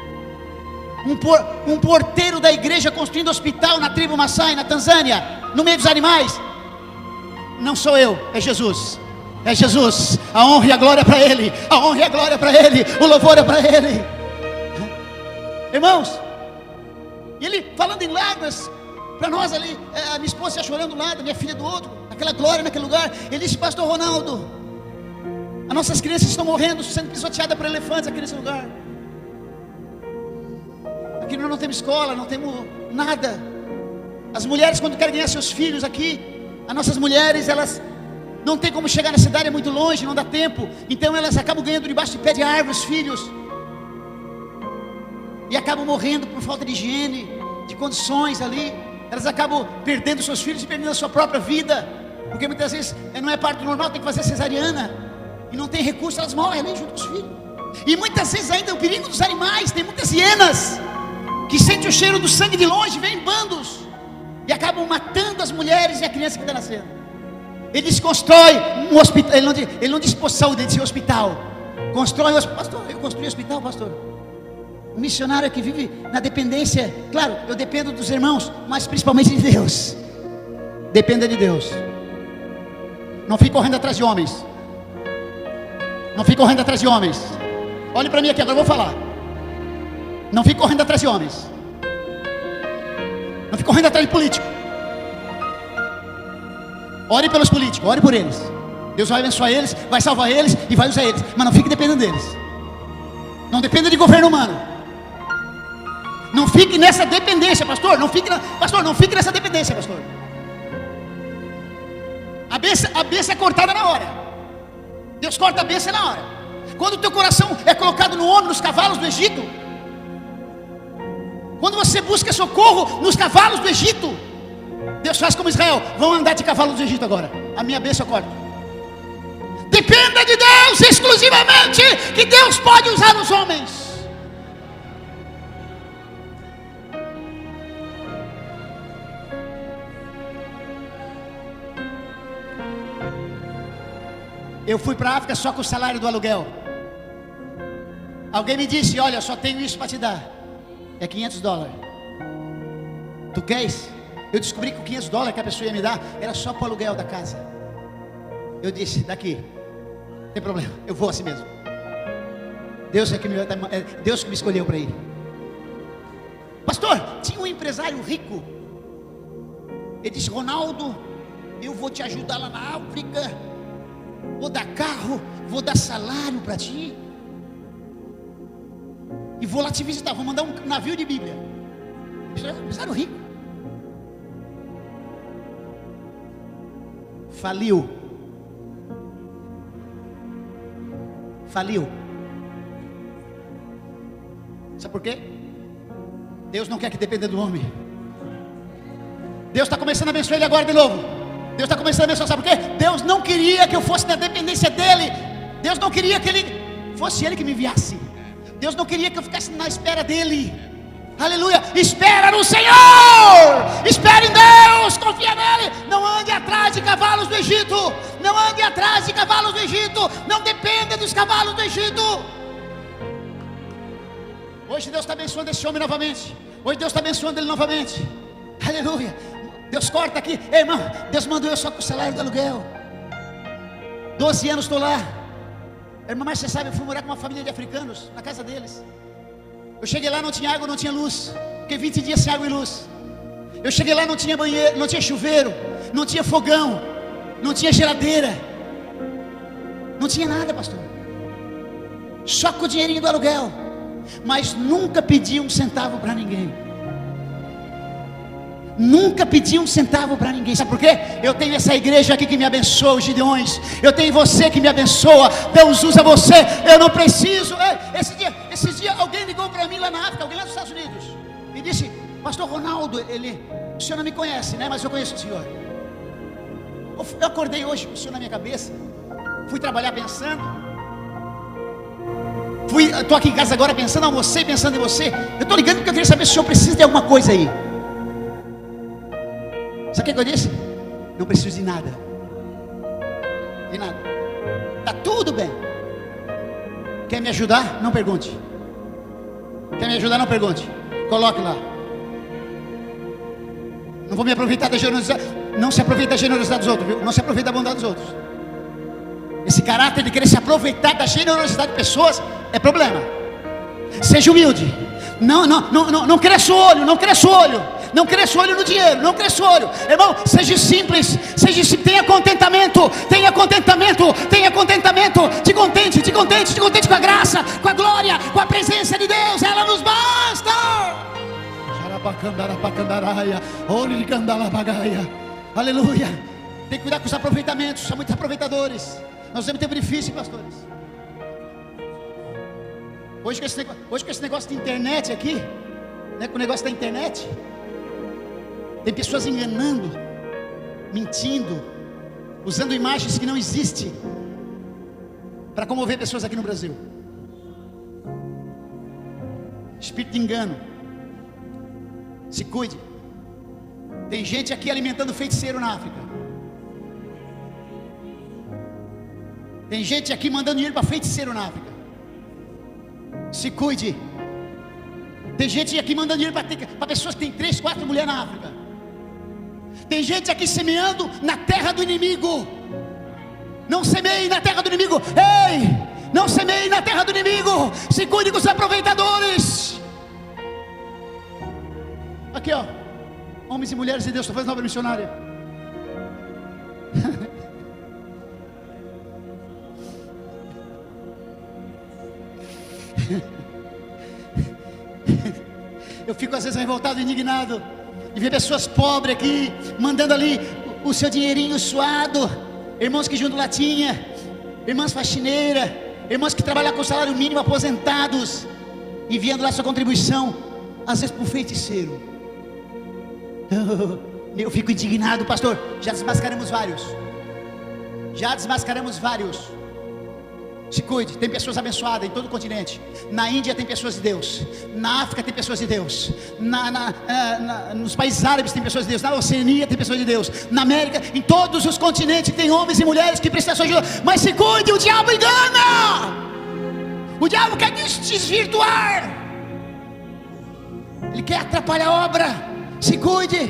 Um porteiro da igreja construindo hospital na tribo Maasai, na Tanzânia, no meio dos animais. Não sou eu, é Jesus. É Jesus, a honra e a glória para Ele, a honra e a glória para Ele, o louvor é para Ele. Irmãos, e ele falando em lágrimas para nós ali, a minha esposa chorando do lado, a minha filha do outro, aquela glória naquele lugar. Ele disse: pastor Ronaldo, as nossas crianças estão morrendo, sendo pisoteadas por elefantes aqui nesse lugar. Aqui nós não temos escola, não temos nada. As mulheres, quando querem ganhar seus filhos aqui, as nossas mulheres, elas não tem como chegar na cidade, é muito longe, não dá tempo. Então elas acabam ganhando debaixo de pé de árvore os filhos, e acabam morrendo por falta de higiene, de condições ali. Elas acabam perdendo seus filhos e perdendo a sua própria vida, porque muitas vezes não é parto normal, tem que fazer cesariana, e não tem recurso, elas morrem ali junto com os filhos. E muitas vezes ainda o perigo dos animais. Tem muitas hienas que sentem o cheiro do sangue de longe, vêm em bandos, e acabam matando as mulheres e a criança que está nascendo. Ele desconstrói um hospital. Ele não diz posto de saúde, ele diz hospital. Constrói um hospital. Pastor, eu construí hospital, pastor. Um missionário que vive na dependência. Claro, eu dependo dos irmãos, mas principalmente de Deus. Dependa de Deus. Não fique correndo atrás de homens. Não fique correndo atrás de homens. Olhe para mim aqui, agora eu vou falar. Não fique correndo atrás de homens. Não fique correndo atrás de político. Ore pelos políticos, ore por eles. Deus vai abençoar eles, vai salvar eles e vai usar eles. Mas não fique dependendo deles. Não dependa de governo humano. Não fique nessa dependência, pastor. Não fique nessa dependência, pastor. A bênção é cortada na hora. Deus corta a bênção na hora. Quando o teu coração é colocado no ombro dos cavalos do Egito, quando você busca socorro nos cavalos do Egito, Deus faz como Israel: vão andar de cavalo do Egito agora. A minha bênção eu corto. Dependa de Deus exclusivamente, que Deus pode usar os homens. Eu fui para a África só com o salário do aluguel. Alguém me disse: olha, eu só tenho isso para te dar. É $500. Tu queres? Eu descobri que o $500 que a pessoa ia me dar era só para o aluguel da casa. Eu disse: daqui, não tem problema, eu vou assim mesmo. Deus que me escolheu para ir. Pastor, tinha um empresário rico. Ele disse: Ronaldo, eu vou te ajudar lá na África. Vou dar carro, vou dar salário para ti. E vou lá te visitar, vou mandar um navio de Bíblia. Empresário rico. Faliu. Sabe por quê? Deus não quer que dependa do homem. Deus está começando a abençoar ele agora de novo. Deus está começando a abençoar, sabe por quê? Deus não queria que eu fosse na dependência dele. Deus não queria que fosse ele que me enviasse. Deus não queria que eu ficasse na espera dele. Aleluia, espera no Senhor. Espere em Deus, confia nele. Não ande atrás de cavalos do Egito. Não ande atrás de cavalos do Egito. Não dependa dos cavalos do Egito. Hoje Deus está abençoando esse homem novamente. Hoje Deus está abençoando ele novamente. Aleluia. Deus corta aqui. Ei, irmão, Deus mandou eu só com o salário do aluguel. 12 anos estou lá. Irmã, mas você sabe, eu fui morar com uma família de africanos, na casa deles. Eu cheguei lá, não tinha água, não tinha luz. Fiquei 20 dias sem água e luz. Eu cheguei lá, não tinha banheiro, não tinha chuveiro, não tinha fogão, não tinha geladeira, não tinha nada, pastor. Só com o dinheirinho do aluguel. Mas nunca pedi um centavo para ninguém. Nunca pedi um centavo para ninguém. Sabe por quê? Eu tenho essa igreja aqui que me abençoa, os Gideões. Eu tenho você que me abençoa. Deus usa você. Eu não preciso. Esses dias alguém ligou para mim lá na África, alguém lá dos Estados Unidos, e disse: Pastor Ronaldo, o senhor não me conhece, né? Mas eu conheço o senhor. Eu acordei hoje com o senhor na minha cabeça. Fui trabalhar pensando. Estou aqui em casa agora pensando, almocei pensando em você. Eu estou ligando porque eu queria saber se o senhor precisa de alguma coisa aí. Sabe o que eu disse? Não preciso de nada. De nada. Está tudo bem. Quer me ajudar? Não pergunte. Quer me ajudar? Não pergunte. Coloque lá. Não vou me aproveitar da generosidade. Não se aproveita da generosidade dos outros, viu? Não se aproveita da bondade dos outros. Esse caráter de querer se aproveitar da generosidade de pessoas é problema. Seja humilde. Não cresça o olho. Não cresça o olho. Não cresça o olho no dinheiro, não cresça o olho. Irmão, seja simples, tenha contentamento. Te contente com a graça, com a glória, com a presença de Deus. Ela nos basta. Aleluia. Tem que cuidar com os aproveitamentos. São muitos aproveitadores. Nós temos tempo difícil, pastores. Hoje com esse negócio de internet aqui, né, com o negócio da internet, tem pessoas enganando, mentindo, usando imagens que não existem, para comover pessoas aqui no Brasil. Espírito de engano. Se cuide. Tem gente aqui alimentando feiticeiro na África. Tem gente aqui mandando dinheiro para feiticeiro na África. Se cuide. Tem gente aqui mandando dinheiro para pessoas que têm 3, 4 mulheres na África. Tem gente aqui semeando na terra do inimigo. Não semeie na terra do inimigo. Ei, não semeie na terra do inimigo. Se cuide com os aproveitadores. Aqui, ó, homens e mulheres de Deus, estou fazendo obra missionária. Eu fico às vezes revoltado, indignado de ver pessoas pobres aqui, mandando ali o seu dinheirinho suado, irmãos que juntam latinha, irmãs faxineiras, irmãos que trabalham com salário mínimo, aposentados, enviando lá sua contribuição, às vezes para um feiticeiro. Eu fico indignado, pastor. Já desmascaramos vários. Se cuide, tem pessoas abençoadas em todo o continente. Na Índia tem pessoas de Deus, na África tem pessoas de Deus, nos países árabes tem pessoas de Deus, na Oceania tem pessoas de Deus, na América, em todos os continentes tem homens e mulheres que precisam de sua ajuda. Mas se cuide, o diabo engana. O diabo quer desvirtuar, ele quer atrapalhar a obra. Se cuide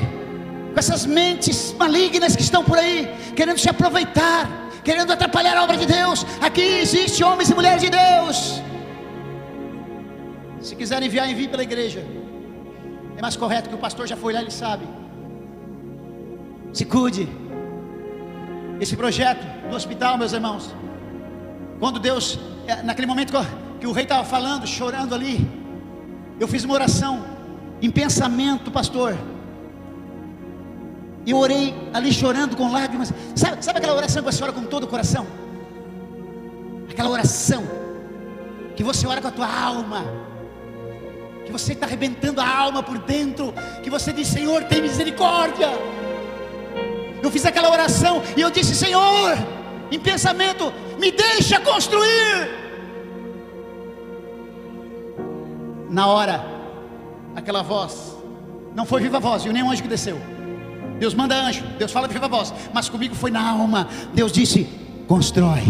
com essas mentes malignas que estão por aí, querendo se aproveitar, querendo atrapalhar a obra de Deus. Aqui existe homens e mulheres de Deus. Se quiser enviar, envie pela igreja. É mais correto, que o pastor já foi lá, ele sabe. Se cuide. Esse projeto do hospital, meus irmãos, quando Deus, naquele momento que o rei estava falando, chorando ali, eu fiz uma oração em pensamento, pastor. Eu orei ali chorando com lágrimas. Sabe aquela oração que você ora com todo o coração? Aquela oração que você ora com a tua alma, que você está arrebentando a alma por dentro, que você diz: Senhor, tem misericórdia. Eu fiz aquela oração e eu disse: Senhor, em pensamento, me deixa construir. Na hora, aquela voz, não foi viva voz, viu, nem um anjo que desceu. Deus manda anjo, Deus fala de viva voz, mas comigo foi na alma. Deus disse: constrói.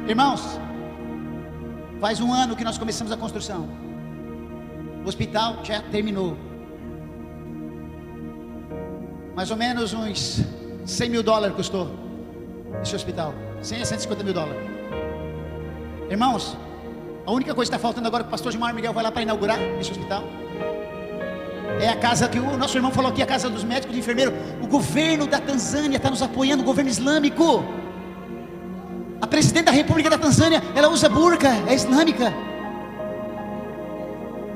Irmãos, faz um ano que nós começamos a construção. O hospital já terminou. Mais ou menos uns $100 mil custou esse hospital. 100 a 150 mil dólares. Irmãos, a única coisa que está faltando agora, que o pastor Gilmar Miguel vai lá para inaugurar esse hospital, é a casa que o nosso irmão falou aqui, a casa dos médicos e enfermeiros. O governo da Tanzânia está nos apoiando, o governo islâmico. A presidente da República da Tanzânia, ela usa burca, é islâmica.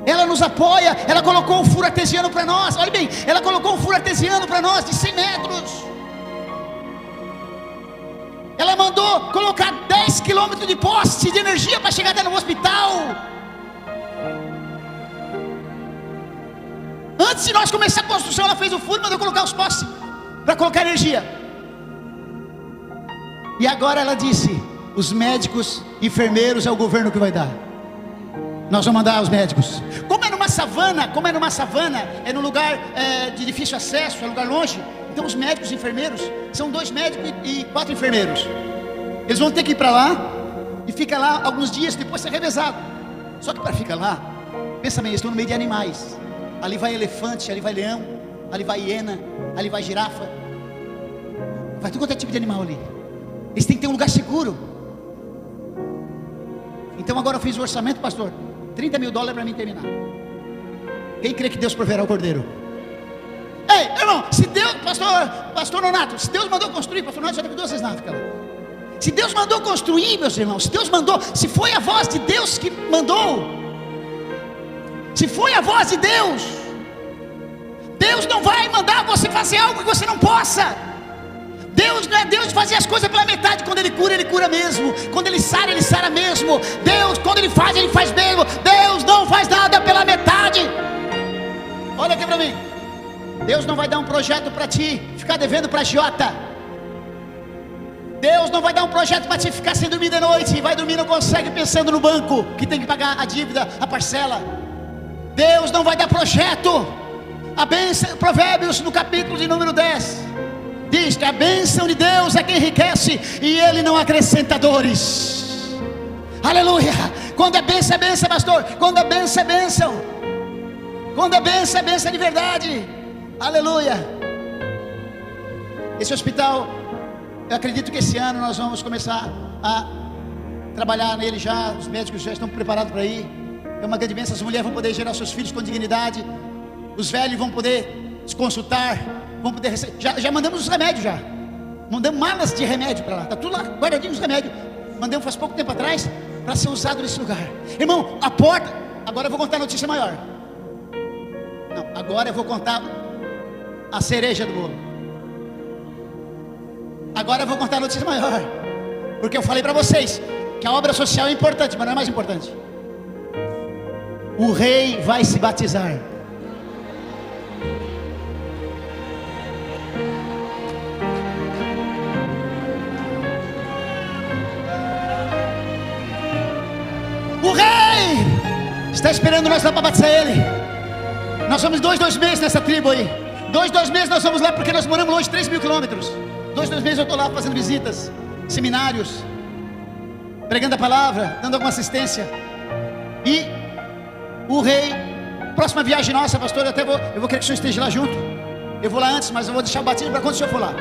Ela nos apoia, ela colocou um furo artesiano para nós. Olha bem, ela colocou um furo artesiano para nós de 100 metros. Ela mandou colocar 10 quilômetros de poste de energia para chegar até no hospital. Antes de nós começar a construção, ela fez o furo e mandou colocar os postes para colocar energia. E agora ela disse: os médicos, enfermeiros, é o governo que vai dar. Nós vamos mandar os médicos. Como é numa savana, é num lugar de difícil acesso, é um lugar longe. Então os médicos e enfermeiros, são 2 médicos e 4 enfermeiros. Eles vão ter que ir para lá e fica lá alguns dias, depois ser revezado. Só que para ficar lá, pensa bem, eles estão no meio de animais. Ali vai elefante, ali vai leão, ali vai hiena, ali vai girafa, vai tudo quanto é tipo de animal ali. Eles têm que ter um lugar seguro. Então agora eu fiz o orçamento, pastor, $30 mil para mim terminar. Quem crê que Deus proverá o cordeiro? Ei, irmão, se Deus, pastor Nonato, se Deus mandou construir, pastor Nonato já teve 2 vezes na África. Se Deus mandou construir, meus irmãos, se Deus mandou, se foi a voz de Deus que mandou, se foi a voz de Deus, Deus não vai mandar você fazer algo que você não possa. Deus não é Deus de fazer as coisas pela metade. Quando Ele cura mesmo. Quando Ele sara mesmo. Deus, quando Ele faz mesmo. Deus não faz nada pela metade. Olha aqui para mim. Deus não vai dar um projeto para ti ficar devendo para agiota. Deus não vai dar um projeto para ti ficar sem dormir de noite. E vai dormir, não consegue, pensando no banco que tem que pagar a dívida, a parcela. Deus não vai dar projeto. A bênção, Provérbios no capítulo de número 10 diz que a bênção de Deus é quem enriquece e Ele não acrescenta dores. Aleluia. Quando é bênção, pastor. Quando é bênção, é bênção. Quando é bênção de verdade. Aleluia. Esse hospital, eu acredito que esse ano nós vamos começar a trabalhar nele já. Os médicos já estão preparados para ir. é uma grande bênção. As mulheres vão poder gerar seus filhos com dignidade. Os velhos vão poder se consultar, vão poder receber. Já mandamos os remédios já. Mandamos malas de remédio para lá. Está tudo lá, guardadinho os remédios. Mandamos faz pouco tempo atrás para ser usado nesse lugar. Irmão, a porta. Agora eu vou contar a notícia maior. Não, agora eu vou contar a cereja do bolo. Agora eu vou contar a notícia maior. Porque eu falei para vocês que a obra social é importante, mas não é mais importante. O rei vai se batizar. O rei está esperando nós lá para batizar ele. Nós somos 2 meses nessa tribo aí. 2 meses nós vamos lá porque nós moramos longe 3.000 quilômetros. 2 meses eu estou lá fazendo visitas, seminários, pregando a palavra, dando alguma assistência. E o rei, próxima viagem nossa, pastor, eu vou querer que o senhor esteja lá junto. Eu vou lá antes, mas eu vou deixar o batismo para quando o senhor for lá.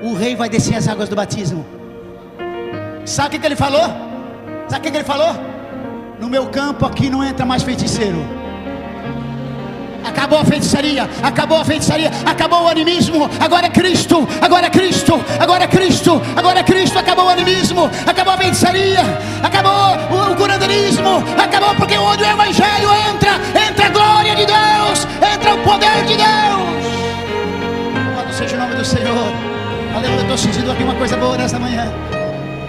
O rei vai descer as águas do batismo. Sabe o que ele falou? Sabe o que ele falou? No meu campo aqui não entra mais feiticeiro. Acabou a feitiçaria, acabou a feitiçaria, acabou o animismo. Agora é Cristo, agora é Cristo, agora é Cristo, agora é Cristo. Acabou o animismo, acabou a feitiçaria, acabou o curanderismo, acabou, porque onde o evangelho entra a glória de Deus, entra o poder de Deus. Louvado seja o nome do Senhor. Aleluia, eu estou sentindo aqui uma coisa boa nessa manhã.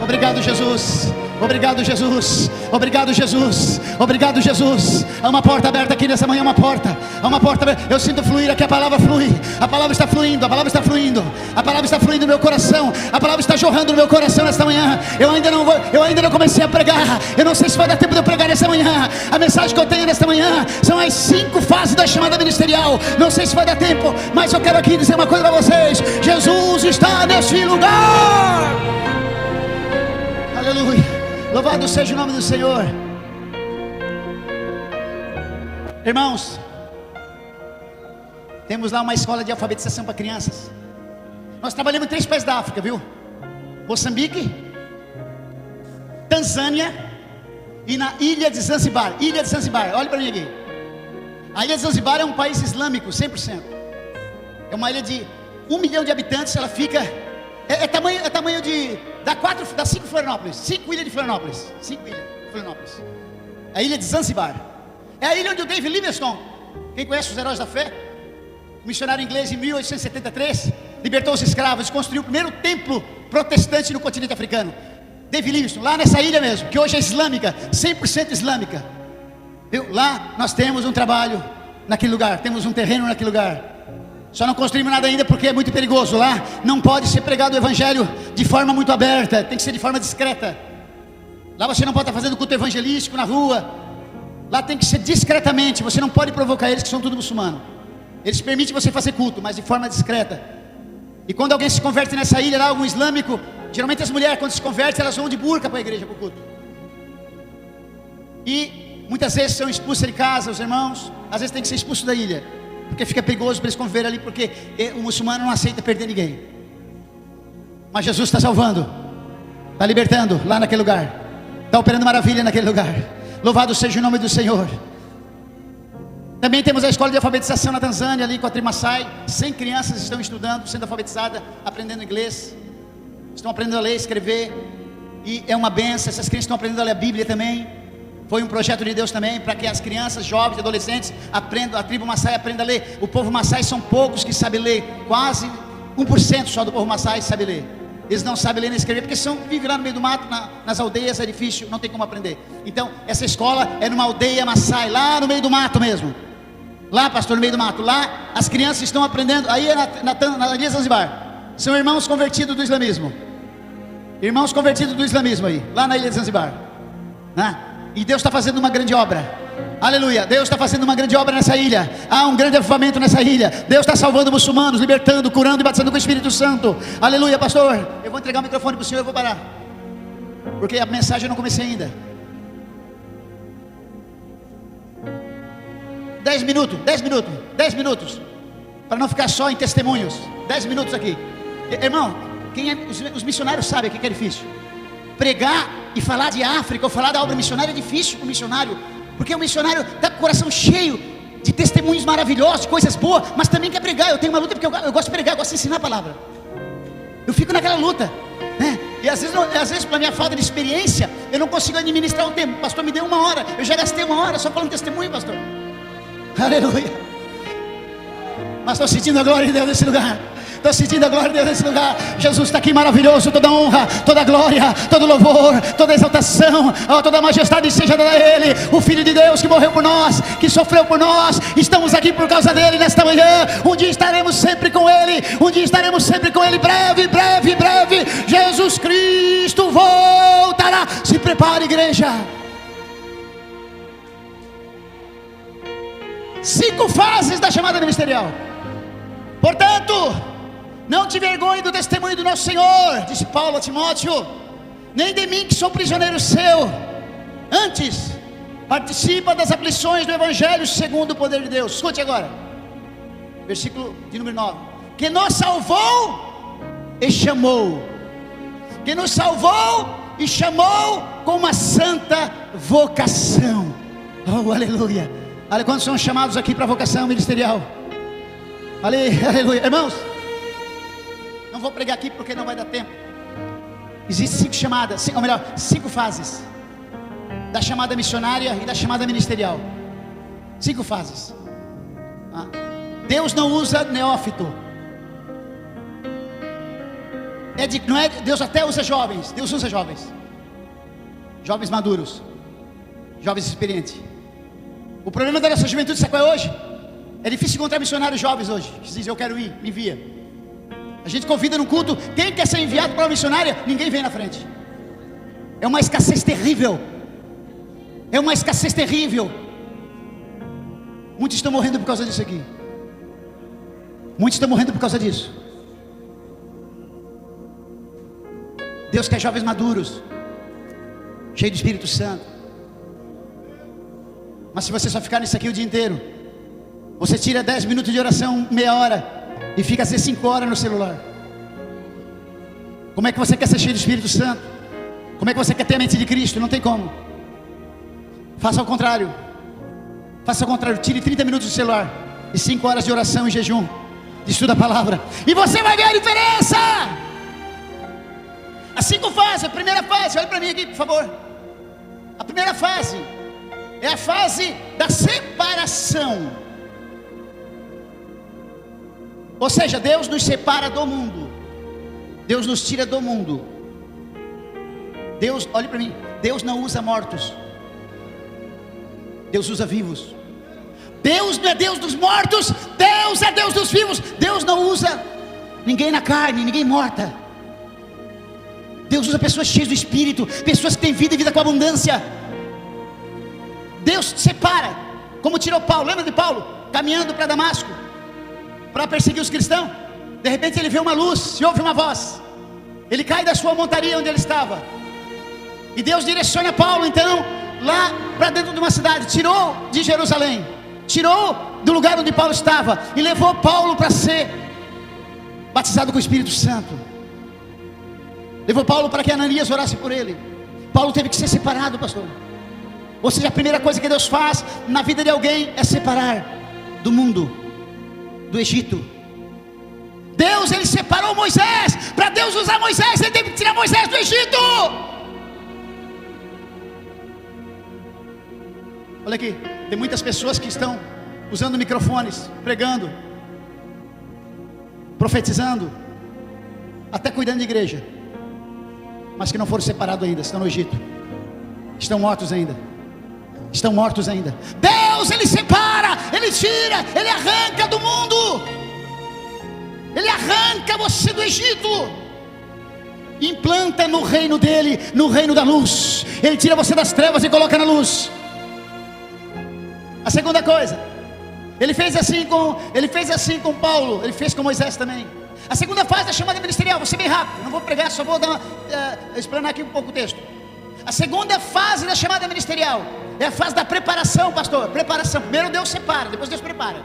Obrigado, Jesus. Obrigado, Jesus. Obrigado, Jesus. Obrigado, Jesus. Há uma porta aberta aqui nessa manhã, uma porta. Há uma porta aberta. Eu sinto fluir aqui, a palavra flui. A palavra está fluindo, a palavra está fluindo. A palavra está fluindo no meu coração. A palavra está jorrando no meu coração nesta manhã. Eu ainda não comecei a pregar. Eu não sei se vai dar tempo de eu pregar nessa manhã. A mensagem que eu tenho nesta manhã são as 5 fases da chamada ministerial. Não sei se vai dar tempo, mas eu quero aqui dizer uma coisa para vocês. Jesus está nesse lugar. Aleluia. Louvado seja o nome do Senhor. Irmãos, temos lá uma escola de alfabetização para crianças. Nós trabalhamos em 3 países da África, viu? Moçambique, Tanzânia e na ilha de Zanzibar. Ilha de Zanzibar, olha para mim aqui. A ilha de Zanzibar é um país islâmico, 100%. É uma ilha de 1 milhão de habitantes. Ela fica... É tamanho de... Dá 5 Florianópolis. 5 ilhas de Florianópolis. 5 ilhas de Florianópolis. A ilha de Zanzibar. É a ilha onde o David Livingstone, quem conhece os heróis da fé, missionário inglês, em 1873, libertou os escravos e construiu o primeiro templo protestante no continente africano. David Livingstone, lá nessa ilha mesmo, que hoje é islâmica, 100% islâmica. Viu? Lá nós temos um trabalho naquele lugar, temos um terreno naquele lugar. Só não construímos nada ainda porque é muito perigoso. Lá não pode ser pregado o evangelho de forma muito aberta, tem que ser de forma discreta. Lá você não pode estar fazendo culto evangelístico na rua. Lá tem que ser discretamente. Você não pode provocar eles, que são tudo muçulmanos. Eles permitem você fazer culto, mas de forma discreta. E quando alguém se converte nessa ilha lá, algum islâmico, geralmente as mulheres quando se convertem, elas vão de burca para a igreja, para o culto. E muitas vezes são expulsos de casa, os irmãos. Às vezes tem que ser expulso da ilha, porque fica perigoso para eles conviverem ali, porque o muçulmano não aceita perder ninguém. Mas Jesus está salvando, está libertando lá naquele lugar, está operando maravilha naquele lugar. Louvado seja o nome do Senhor. Também temos a escola de alfabetização na Tanzânia, ali com a Trimassai. 100 crianças estão estudando, sendo alfabetizadas, aprendendo inglês. Estão aprendendo a ler, escrever. E é uma benção, essas crianças estão aprendendo a ler a Bíblia também. Foi um projeto de Deus também, para que as crianças, jovens, adolescentes aprendam, a tribo Massai aprenda a ler. O povo Massai são poucos que sabem ler, quase 1% só do povo Massai sabe ler. Eles não sabem ler nem escrever, porque vivem lá no meio do mato, nas aldeias, é difícil, não tem como aprender. Então, essa escola é numa aldeia Massai, lá no meio do mato mesmo. Lá, pastor, no meio do mato. Lá, as crianças estão aprendendo, aí é na ilha de Zanzibar. São irmãos convertidos do islamismo. Irmãos convertidos do islamismo aí, lá na ilha de Zanzibar, né? E Deus está fazendo uma grande obra. Aleluia, Deus está fazendo uma grande obra nessa ilha. Há um grande avivamento nessa ilha. Deus está salvando muçulmanos, libertando, curando e batizando com o Espírito Santo. Aleluia, pastor. Eu vou entregar o microfone para o senhor, eu vou parar, porque a mensagem eu não comecei ainda. 10 minutos, para não ficar só em testemunhos. 10 minutos aqui. Irmão, os missionários sabem o que é difícil. Pregar e falar de África ou falar da obra missionária é difícil para o missionário, porque o missionário está com o coração cheio de testemunhos maravilhosos, de coisas boas, mas também quer pregar. Eu tenho uma luta porque eu gosto de pregar, eu gosto de ensinar a palavra. Eu fico naquela luta, né? E às vezes pela minha falta de experiência, eu não consigo administrar o tempo. Pastor, me deu 1 hora, eu já gastei 1 hora só falando testemunho, pastor. Aleluia. Mas estou sentindo a glória de Deus nesse lugar. Estou sentindo a glória de Deus nesse lugar. Jesus está aqui maravilhoso. Toda honra, toda glória, todo louvor, toda exaltação, toda majestade seja dada a Ele, o Filho de Deus que morreu por nós, que sofreu por nós. Estamos aqui por causa dEle nesta manhã. Um dia estaremos sempre com Ele. Um dia estaremos sempre com Ele. Breve, breve, breve, Jesus Cristo voltará. Se prepare, igreja. 5 fases da chamada ministerial. Portanto, não te envergonhe do testemunho do nosso Senhor, disse Paulo a Timóteo, nem de mim que sou prisioneiro seu. Antes, participa das aflições do Evangelho segundo o poder de Deus. Escute agora, versículo de número 9. Que nos salvou e chamou. Que nos salvou e chamou com uma santa vocação. Oh, aleluia. Olha quantos são chamados aqui para a vocação ministerial. Aleluia. Irmãos, não vou pregar aqui porque não vai dar tempo. Existem 5 chamadas, ou melhor, 5 fases da chamada missionária e da chamada ministerial. 5 fases. Deus não usa neófito. Deus até usa jovens. Deus usa jovens. Jovens maduros. Jovens experientes. O problema da nossa juventude, sabe qual é hoje? É difícil encontrar missionários jovens hoje que dizem, eu quero ir, me envia. A gente convida num culto, quem quer ser enviado para uma missionária? Ninguém vem na frente. É uma escassez terrível. É uma escassez terrível. Muitos estão morrendo por causa disso aqui. Muitos estão morrendo por causa disso. Deus quer jovens maduros, cheios do Espírito Santo. Mas se você só ficar nisso aqui o dia inteiro, você tira 10 minutos de oração, meia hora, e fica às vezes 5 horas no celular. Como é que você quer ser cheio do Espírito Santo? Como é que você quer ter a mente de Cristo? Não tem como. Faça ao contrário. Faça ao contrário, tire 30 minutos do celular e 5 horas de oração e jejum, de estudo da palavra, e você vai ver a diferença. As 5 fases. A primeira fase, olha para mim aqui por favor. A primeira fase é a fase da separação. Ou seja, Deus nos separa do mundo. Deus nos tira do mundo. Deus, olhe para mim, Deus não usa mortos. Deus usa vivos. Deus não é Deus dos mortos, Deus é Deus dos vivos. Deus não usa ninguém na carne, ninguém morta. Deus usa pessoas cheias do Espírito, pessoas que têm vida e vida com abundância. Deus separa, como tirou Paulo. Lembra de Paulo caminhando para Damasco para perseguir os cristãos? De repente ele vê uma luz e ouve uma voz. Ele cai da sua montaria onde ele estava, e Deus direciona Paulo então lá para dentro de uma cidade. Tirou de Jerusalém, tirou do lugar onde Paulo estava e levou Paulo para ser batizado com o Espírito Santo. Levou Paulo para que Ananias orasse por ele. Paulo teve que ser separado, pastor. Ou seja, a primeira coisa que Deus faz na vida de alguém é separar do mundo, do Egito. Deus, ele separou Moisés. Para Deus usar Moisés, ele teve que tirar Moisés do Egito. Olha aqui, tem muitas pessoas que estão usando microfones, pregando, profetizando, até cuidando de igreja, mas que não foram separados ainda, estão no Egito, estão mortos ainda. Estão mortos ainda. Deus, ele separa, ele tira, ele arranca do mundo. Ele arranca você do Egito, implanta no reino dele, no reino da luz. Ele tira você das trevas e coloca na luz. A segunda coisa, ele fez assim com Paulo, ele fez com Moisés também. A segunda fase da chamada ministerial, vou ser bem rápido, não vou pregar, só vou explanar aqui um pouco o texto. A segunda fase da chamada ministerial é a fase da preparação, pastor. Preparação. Primeiro Deus separa, depois Deus prepara.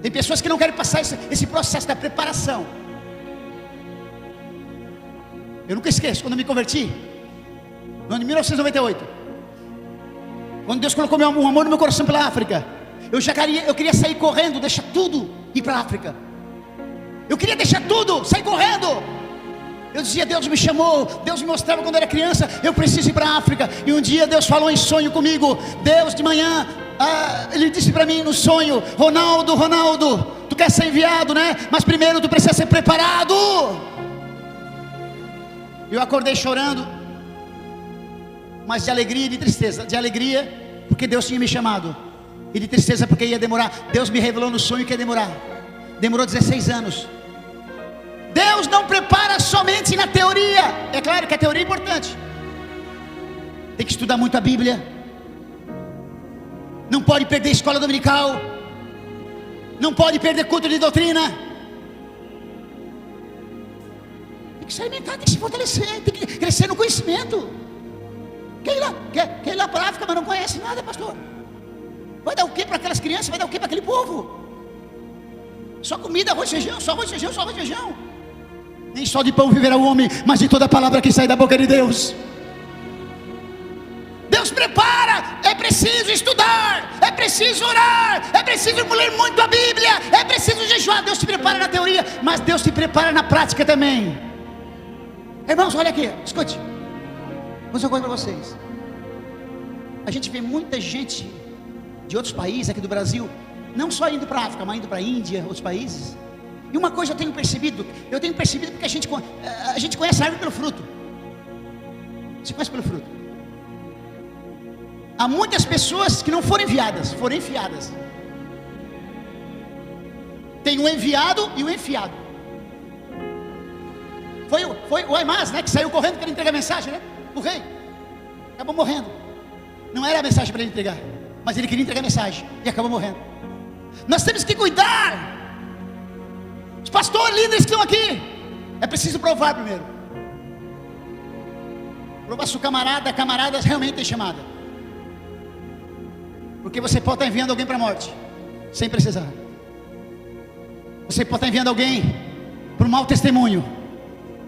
Tem pessoas que não querem passar esse processo da preparação. Eu nunca esqueço, quando eu me converti, no ano de 1998, quando Deus colocou um amor no meu coração pela África, eu queria sair correndo, deixar tudo e ir para a África. Eu queria deixar tudo, sair correndo. Eu dizia, Deus me chamou, Deus me mostrava quando eu era criança, eu preciso ir para a África. E um dia Deus falou em sonho comigo. Deus de manhã, Ele disse para mim no sonho: Ronaldo, tu quer ser enviado, né? Mas primeiro tu precisa ser preparado. Eu acordei chorando, mas de alegria e de tristeza. De alegria porque Deus tinha me chamado, e de tristeza porque ia demorar. Deus me revelou no sonho que ia demorar. Demorou 16 anos. Deus não prepara somente na teoria. É claro que a teoria é importante. Tem que estudar muito a Bíblia. Não pode perder escola dominical. Não pode perder culto de doutrina. Tem que se alimentar, tem que se fortalecer, tem que crescer no conhecimento. Quer ir lá para a África, mas não conhece nada, pastor. Vai dar o que para aquelas crianças? Vai dar o que para aquele povo? Só comida, arroz e feijão, só arroz e feijão, só arroz e feijão. Nem só de pão viverá o homem, mas de toda palavra que sai da boca de Deus. Deus prepara. É preciso estudar, é preciso orar, é preciso ler muito a Bíblia, é preciso jejuar. Deus te prepara na teoria, mas Deus te prepara na prática também. Irmãos, olha aqui, escute. Vou dizer uma coisa para vocês. A gente vê muita gente de outros países aqui do Brasil, não só indo para a África, mas indo para a Índia, outros países. E uma coisa eu tenho percebido porque a gente conhece a árvore pelo fruto. Você conhece pelo fruto. Há muitas pessoas que não foram enviadas, foram enfiadas. Tem um enviado e um enfiado. Foi o Aimaz, né, que saiu correndo para entregar a mensagem, né? O rei acabou morrendo. Não era a mensagem para ele entregar, mas ele queria entregar a mensagem e acabou morrendo. Nós temos que cuidar. Os pastores, líderes que estão aqui, é preciso provar primeiro. Provar se o camarada realmente tem chamada. Porque você pode estar enviando alguém para a morte sem precisar. Você pode estar enviando alguém para um mau testemunho.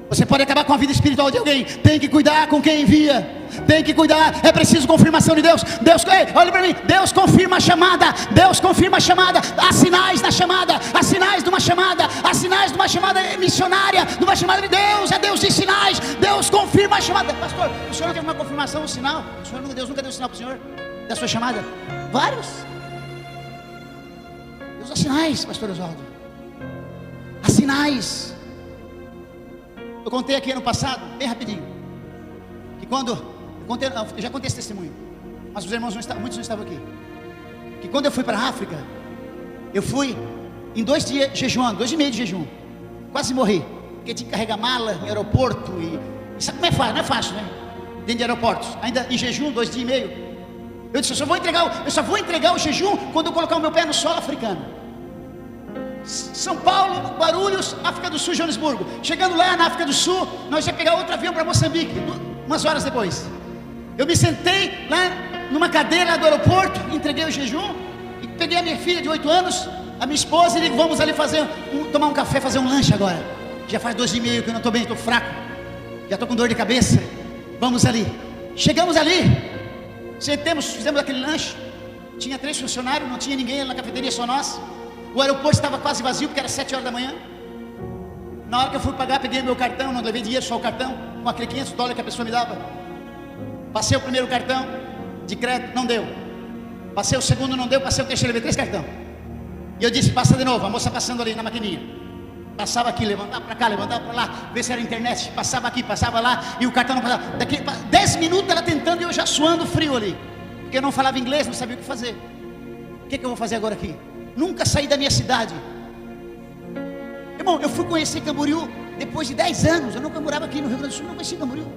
Você pode acabar com a vida espiritual de alguém. Tem que cuidar com quem envia. Tem que cuidar. É preciso confirmação de Deus. Olha para mim. Deus confirma a chamada. Deus confirma a chamada. Há sinais na chamada. Há sinais de uma chamada. Há sinais de uma chamada missionária. De uma chamada de Deus. É Deus de sinais. Deus confirma a chamada. Pastor, o senhor não teve uma confirmação, um sinal? Deus nunca deu sinal para o senhor da sua chamada? Vários. Deus dá sinais, pastor Oswaldo. Há sinais. Eu contei aqui ano passado, bem rapidinho, que quando eu já contei esse testemunho, mas os irmãos muitos não estavam aqui. Que quando eu fui para a África, eu fui em 2 dias jejuando, 2 e meio de jejum, quase morri, porque tinha que carregar mala em aeroporto e sabe como é fácil? Não é fácil, né? Dentro de aeroportos, ainda em jejum, 2 dias e meio. Eu disse, eu só vou entregar o jejum quando eu colocar o meu pé no solo africano. São Paulo, Guarulhos, África do Sul, Joanesburgo. Chegando lá na África do Sul, nós ia pegar outro avião para Moçambique, umas horas depois. Eu me sentei lá numa cadeira do aeroporto, entreguei o jejum e peguei a minha filha de 8 anos, a minha esposa, e digo, vamos ali tomar um café, fazer um lanche agora. Já faz 2 dias e meio que eu não estou bem, estou fraco, já estou com dor de cabeça. Vamos ali. Chegamos ali, fizemos aquele lanche. Tinha 3 funcionários, não tinha ninguém na cafeteria, só nós. O aeroporto estava quase vazio, porque era 7 horas da manhã. Na hora que eu fui pagar, peguei meu cartão, não levei dinheiro, só o cartão, com aquele $500 que a pessoa me dava. Passei o primeiro cartão de crédito, não deu. Passei o segundo, não deu. Passei o terceiro, levei 3 cartões. E eu disse, passa de novo. A moça passando ali na maquininha. Passava aqui, levantava para cá, levantava para lá, ver se era internet. Passava aqui, passava lá, e o cartão não passava. Daqui 10 minutos ela tentando e eu já suando frio ali, porque eu não falava inglês, não sabia o que fazer. O que eu vou fazer agora aqui? Nunca saí da minha cidade. Irmão, eu fui conhecer Camboriú depois de 10 anos. Eu nunca morava aqui no Rio Grande do Sul, não conhecia Camboriú.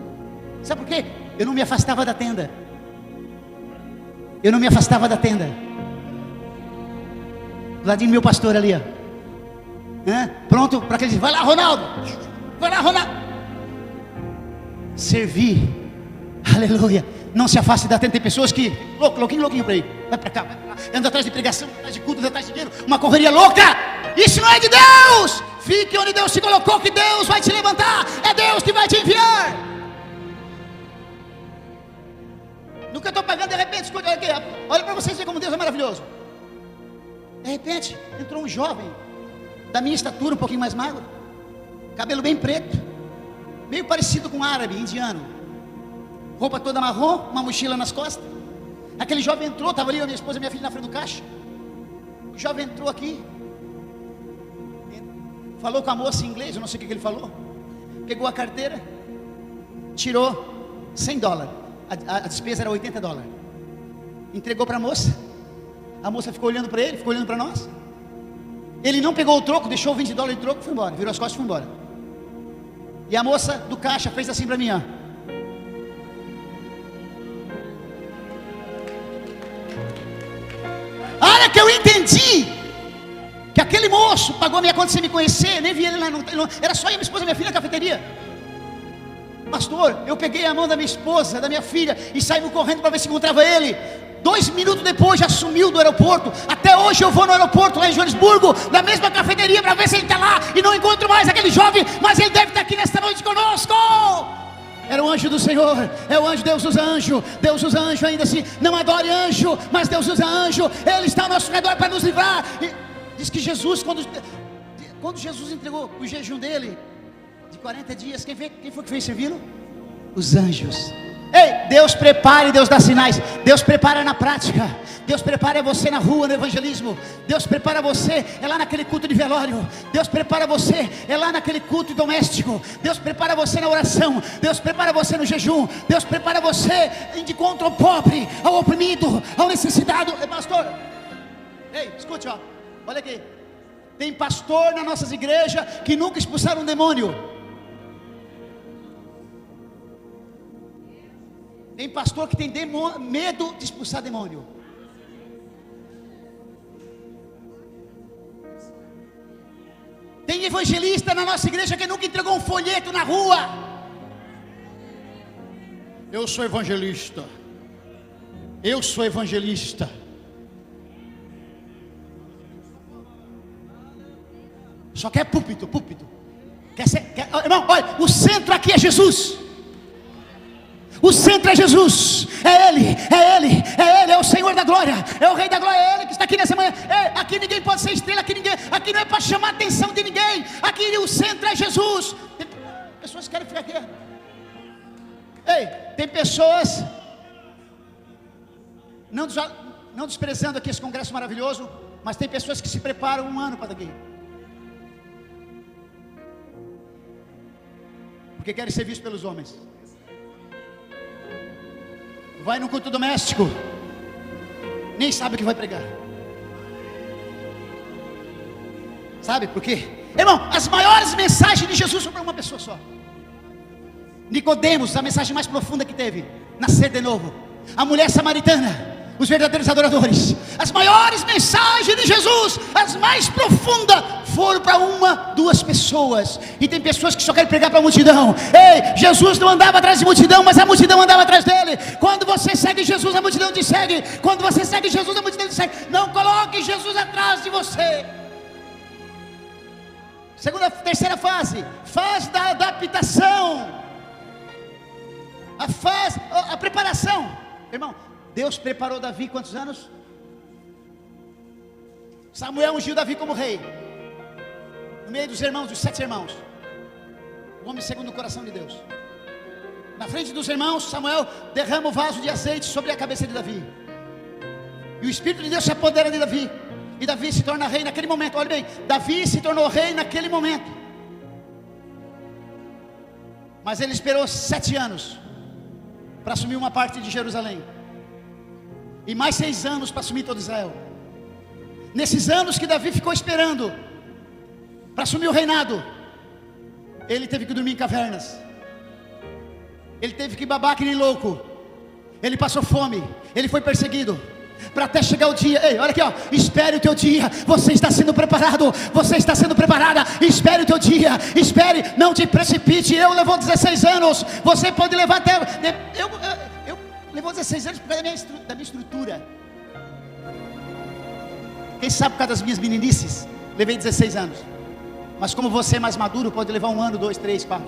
Sabe por quê? Eu não me afastava da tenda. Do ladinho do meu pastor ali, ó. Pronto para aquele. Vai lá, Ronaldo. Servir. Aleluia. Não se afaste da tenda. Tem pessoas que, louquinho para ir. Vai para cá, vai para lá. Anda atrás de pregação, atrás de culto, atrás de dinheiro. Uma correria louca. Isso não é de Deus. Fique onde Deus te colocou, que Deus vai te levantar. É Deus que vai te enviar. No que eu estou pagando, de repente, escuta, olha aqui, olha para vocês verem como Deus é maravilhoso. De repente, entrou um jovem, da minha estatura, um pouquinho mais magro, cabelo bem preto, meio parecido com um árabe, indiano, roupa toda marrom, uma mochila nas costas. Aquele jovem entrou, estava ali a minha esposa e minha filha na frente do caixa. O jovem entrou aqui, falou com a moça em inglês, eu não sei o que ele falou. Pegou a carteira, tirou $100, a despesa era $80. Entregou para a moça ficou olhando para ele, ficou olhando para nós. Ele não pegou o troco, deixou o $20 de troco e foi embora, virou as costas e foi embora. E a moça do caixa fez assim para mim, ó. A hora que eu entendi que aquele moço pagou a minha conta sem me conhecer, nem vi ele lá, era só eu, minha esposa e minha filha na cafeteria. Pastor, eu peguei a mão da minha esposa, da minha filha, e saímos correndo para ver se encontrava ele. 2 minutos depois já sumiu do aeroporto. Até hoje eu vou no aeroporto lá em Joanesburgo, na mesma cafeteria, para ver se ele está lá, e não encontro mais aquele jovem, mas ele deve estar aqui nesta noite conosco. Era o anjo do Senhor, é o anjo. Deus usa anjo, Deus usa anjo. Ainda assim, não adore anjo, mas Deus usa anjo. Ele está ao nosso redor para nos livrar. E diz que Jesus, quando Jesus entregou o jejum dele de 40 dias, quem foi que fez servi-lo? Os anjos. Ei, Deus prepara e Deus dá sinais. Deus prepara na prática. Deus prepara você na rua, no evangelismo. Deus prepara você, é lá naquele culto de velório. Deus prepara você, é lá naquele culto doméstico. Deus prepara você na oração. Deus prepara você no jejum. Deus prepara você de encontro ao pobre, ao oprimido, ao necessitado. Ei, pastor, ei, escute, ó. Olha aqui. Tem pastor nas nossas igrejas que nunca expulsaram um demônio. Tem pastor que tem medo de expulsar demônio. Tem evangelista na nossa igreja que nunca entregou um folheto na rua. Eu sou evangelista. Eu sou evangelista. Só quer púlpito. Irmão, olha, o centro aqui é Jesus. O centro é Jesus, é Ele, é o Senhor da glória, é o Rei da glória, é Ele que está aqui nessa manhã. Aqui ninguém pode ser estrela, aqui não é para chamar a atenção de ninguém, aqui o centro é Jesus. Tem pessoas que querem ficar aqui. Ei, tem pessoas, não desprezando aqui esse congresso maravilhoso, mas tem pessoas que se preparam 1 ano para daqui, porque querem ser vistos pelos homens. Vai no culto doméstico, nem sabe o que vai pregar. Sabe por quê? Irmão, as maiores mensagens de Jesus são para uma pessoa só. Nicodemos, a mensagem mais profunda que teve: nascer de novo. A mulher samaritana, os verdadeiros adoradores. As maiores mensagens de Jesus, as mais profundas, foram para 1, 2 pessoas. E tem pessoas que só querem pregar para a multidão. Ei, Jesus não andava atrás de multidão, mas a multidão andava atrás dele. Quando você segue Jesus, a multidão te segue. Quando você segue Jesus, a multidão te segue. Não coloque Jesus atrás de você. Terceira fase da adaptação. A preparação. Irmão, Deus preparou Davi quantos anos? Samuel ungiu Davi como rei, no meio dos irmãos, dos 7 irmãos, o homem segundo o coração de Deus. Na frente dos irmãos, Samuel derrama o vaso de azeite sobre a cabeça de Davi, e o Espírito de Deus se apodera de Davi, e Davi se torna rei naquele momento. Olha bem, Davi se tornou rei naquele momento, mas ele esperou 7 anos para assumir uma parte de Jerusalém, e mais 6 anos para assumir todo Israel. Nesses anos que Davi ficou esperando para assumir o reinado, ele teve que dormir em cavernas, ele teve que babar que nem louco, ele passou fome, ele foi perseguido, para até chegar o dia. Ei, olha aqui, ó, espere o teu dia. Você está sendo preparado, você está sendo preparada. Espere o teu dia, espere, não te precipite. Eu levou 16 anos, você pode levar até... Eu levou 16 anos por causa da minha estrutura. Quem sabe por causa das minhas meninices, levei 16 anos. Mas como você é mais maduro, pode levar 1 ano, 2, 3, 4.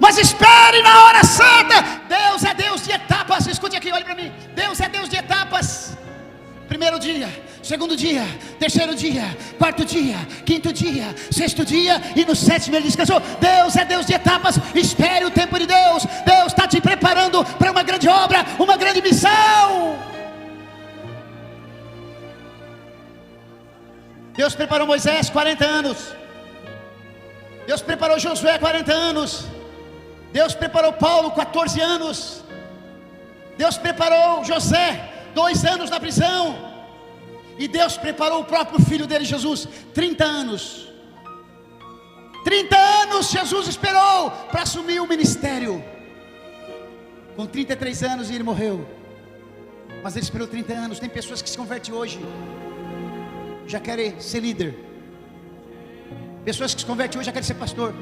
Mas espere na hora certa. Deus é Deus de etapas. Escute aqui, olhe para mim. Deus é Deus de etapas. Primeiro dia, segundo dia, terceiro dia, quarto dia, quinto dia, sexto dia, e no sétimo ele descansou. Deus é Deus de etapas. Espere o tempo de Deus. Deus está te preparando para uma grande obra, uma grande missão. Deus preparou Moisés 40 anos. Deus preparou Josué 40 anos. Deus preparou Paulo 14 anos. Deus preparou José 2 anos na prisão. E Deus preparou o próprio filho dele, Jesus, 30 anos. 30 anos Jesus esperou para assumir o ministério. Com 33 anos ele morreu. Mas ele esperou 30 anos. Tem pessoas que se convertem hoje, já querem ser líder. Pessoas que se convertem hoje já querem ser pastor,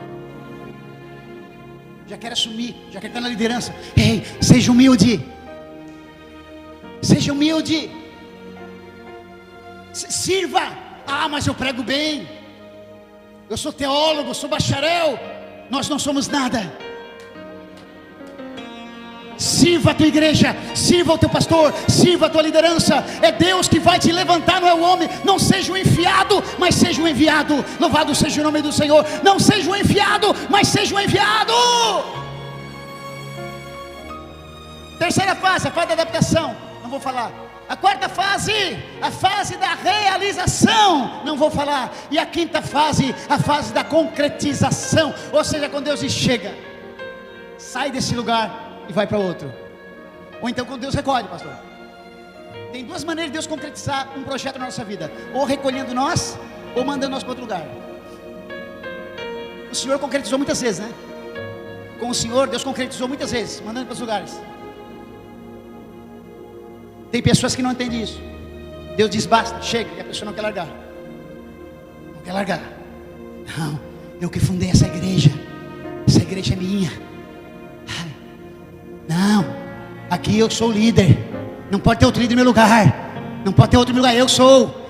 já querem assumir, já querem estar na liderança. Ei, seja humilde. Seja humilde. Sirva. Ah, mas eu prego bem. Eu sou teólogo, sou bacharel. Nós não somos nada. Sirva a tua igreja, sirva o teu pastor, sirva a tua liderança. É Deus que vai te levantar, não é o homem. Não seja um enviado, mas seja um enviado. Louvado seja o nome do Senhor. Não seja um enviado, mas seja um enviado. Terceira fase, a fase da adaptação. Não vou falar. A quarta fase, a fase da realização. Não vou falar. E a quinta fase, a fase da concretização. Ou seja, quando Deus chega, sai desse lugar e vai para outro. Ou então quando Deus recolhe, pastor. Tem duas maneiras de Deus concretizar um projeto na nossa vida: ou recolhendo nós, ou mandando nós para outro lugar. O Senhor concretizou muitas vezes, né? Com o Senhor, Deus concretizou muitas vezes, mandando para os lugares. Tem pessoas que não entendem isso. Deus diz basta, chega, e a pessoa não quer largar. Não quer largar. Não, eu que fundei essa igreja. Essa igreja é minha. Não, aqui eu sou o líder. Não pode ter outro líder no meu lugar. Não pode ter outro no meu lugar. Eu sou.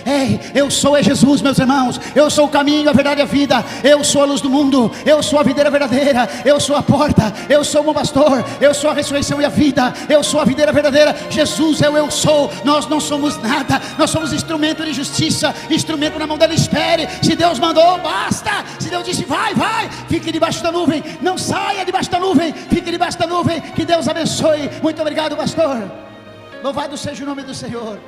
Ei, eu sou é Jesus, meus irmãos. Eu sou o caminho, a verdade e a vida. Eu sou a luz do mundo. Eu sou a videira verdadeira. Eu sou a porta. Eu sou o bom pastor. Eu sou a ressurreição e a vida. Eu sou a videira verdadeira. Jesus é o eu sou. Nós não somos nada. Nós somos instrumento de justiça. Instrumento na mão dele. Espere. Se Deus mandou, basta. Se Deus disse, vai. Fique debaixo da nuvem. Não saia debaixo da nuvem. Fique debaixo da nuvem. Que Deus abençoe. Muito obrigado, pastor. Louvado seja o nome do Senhor.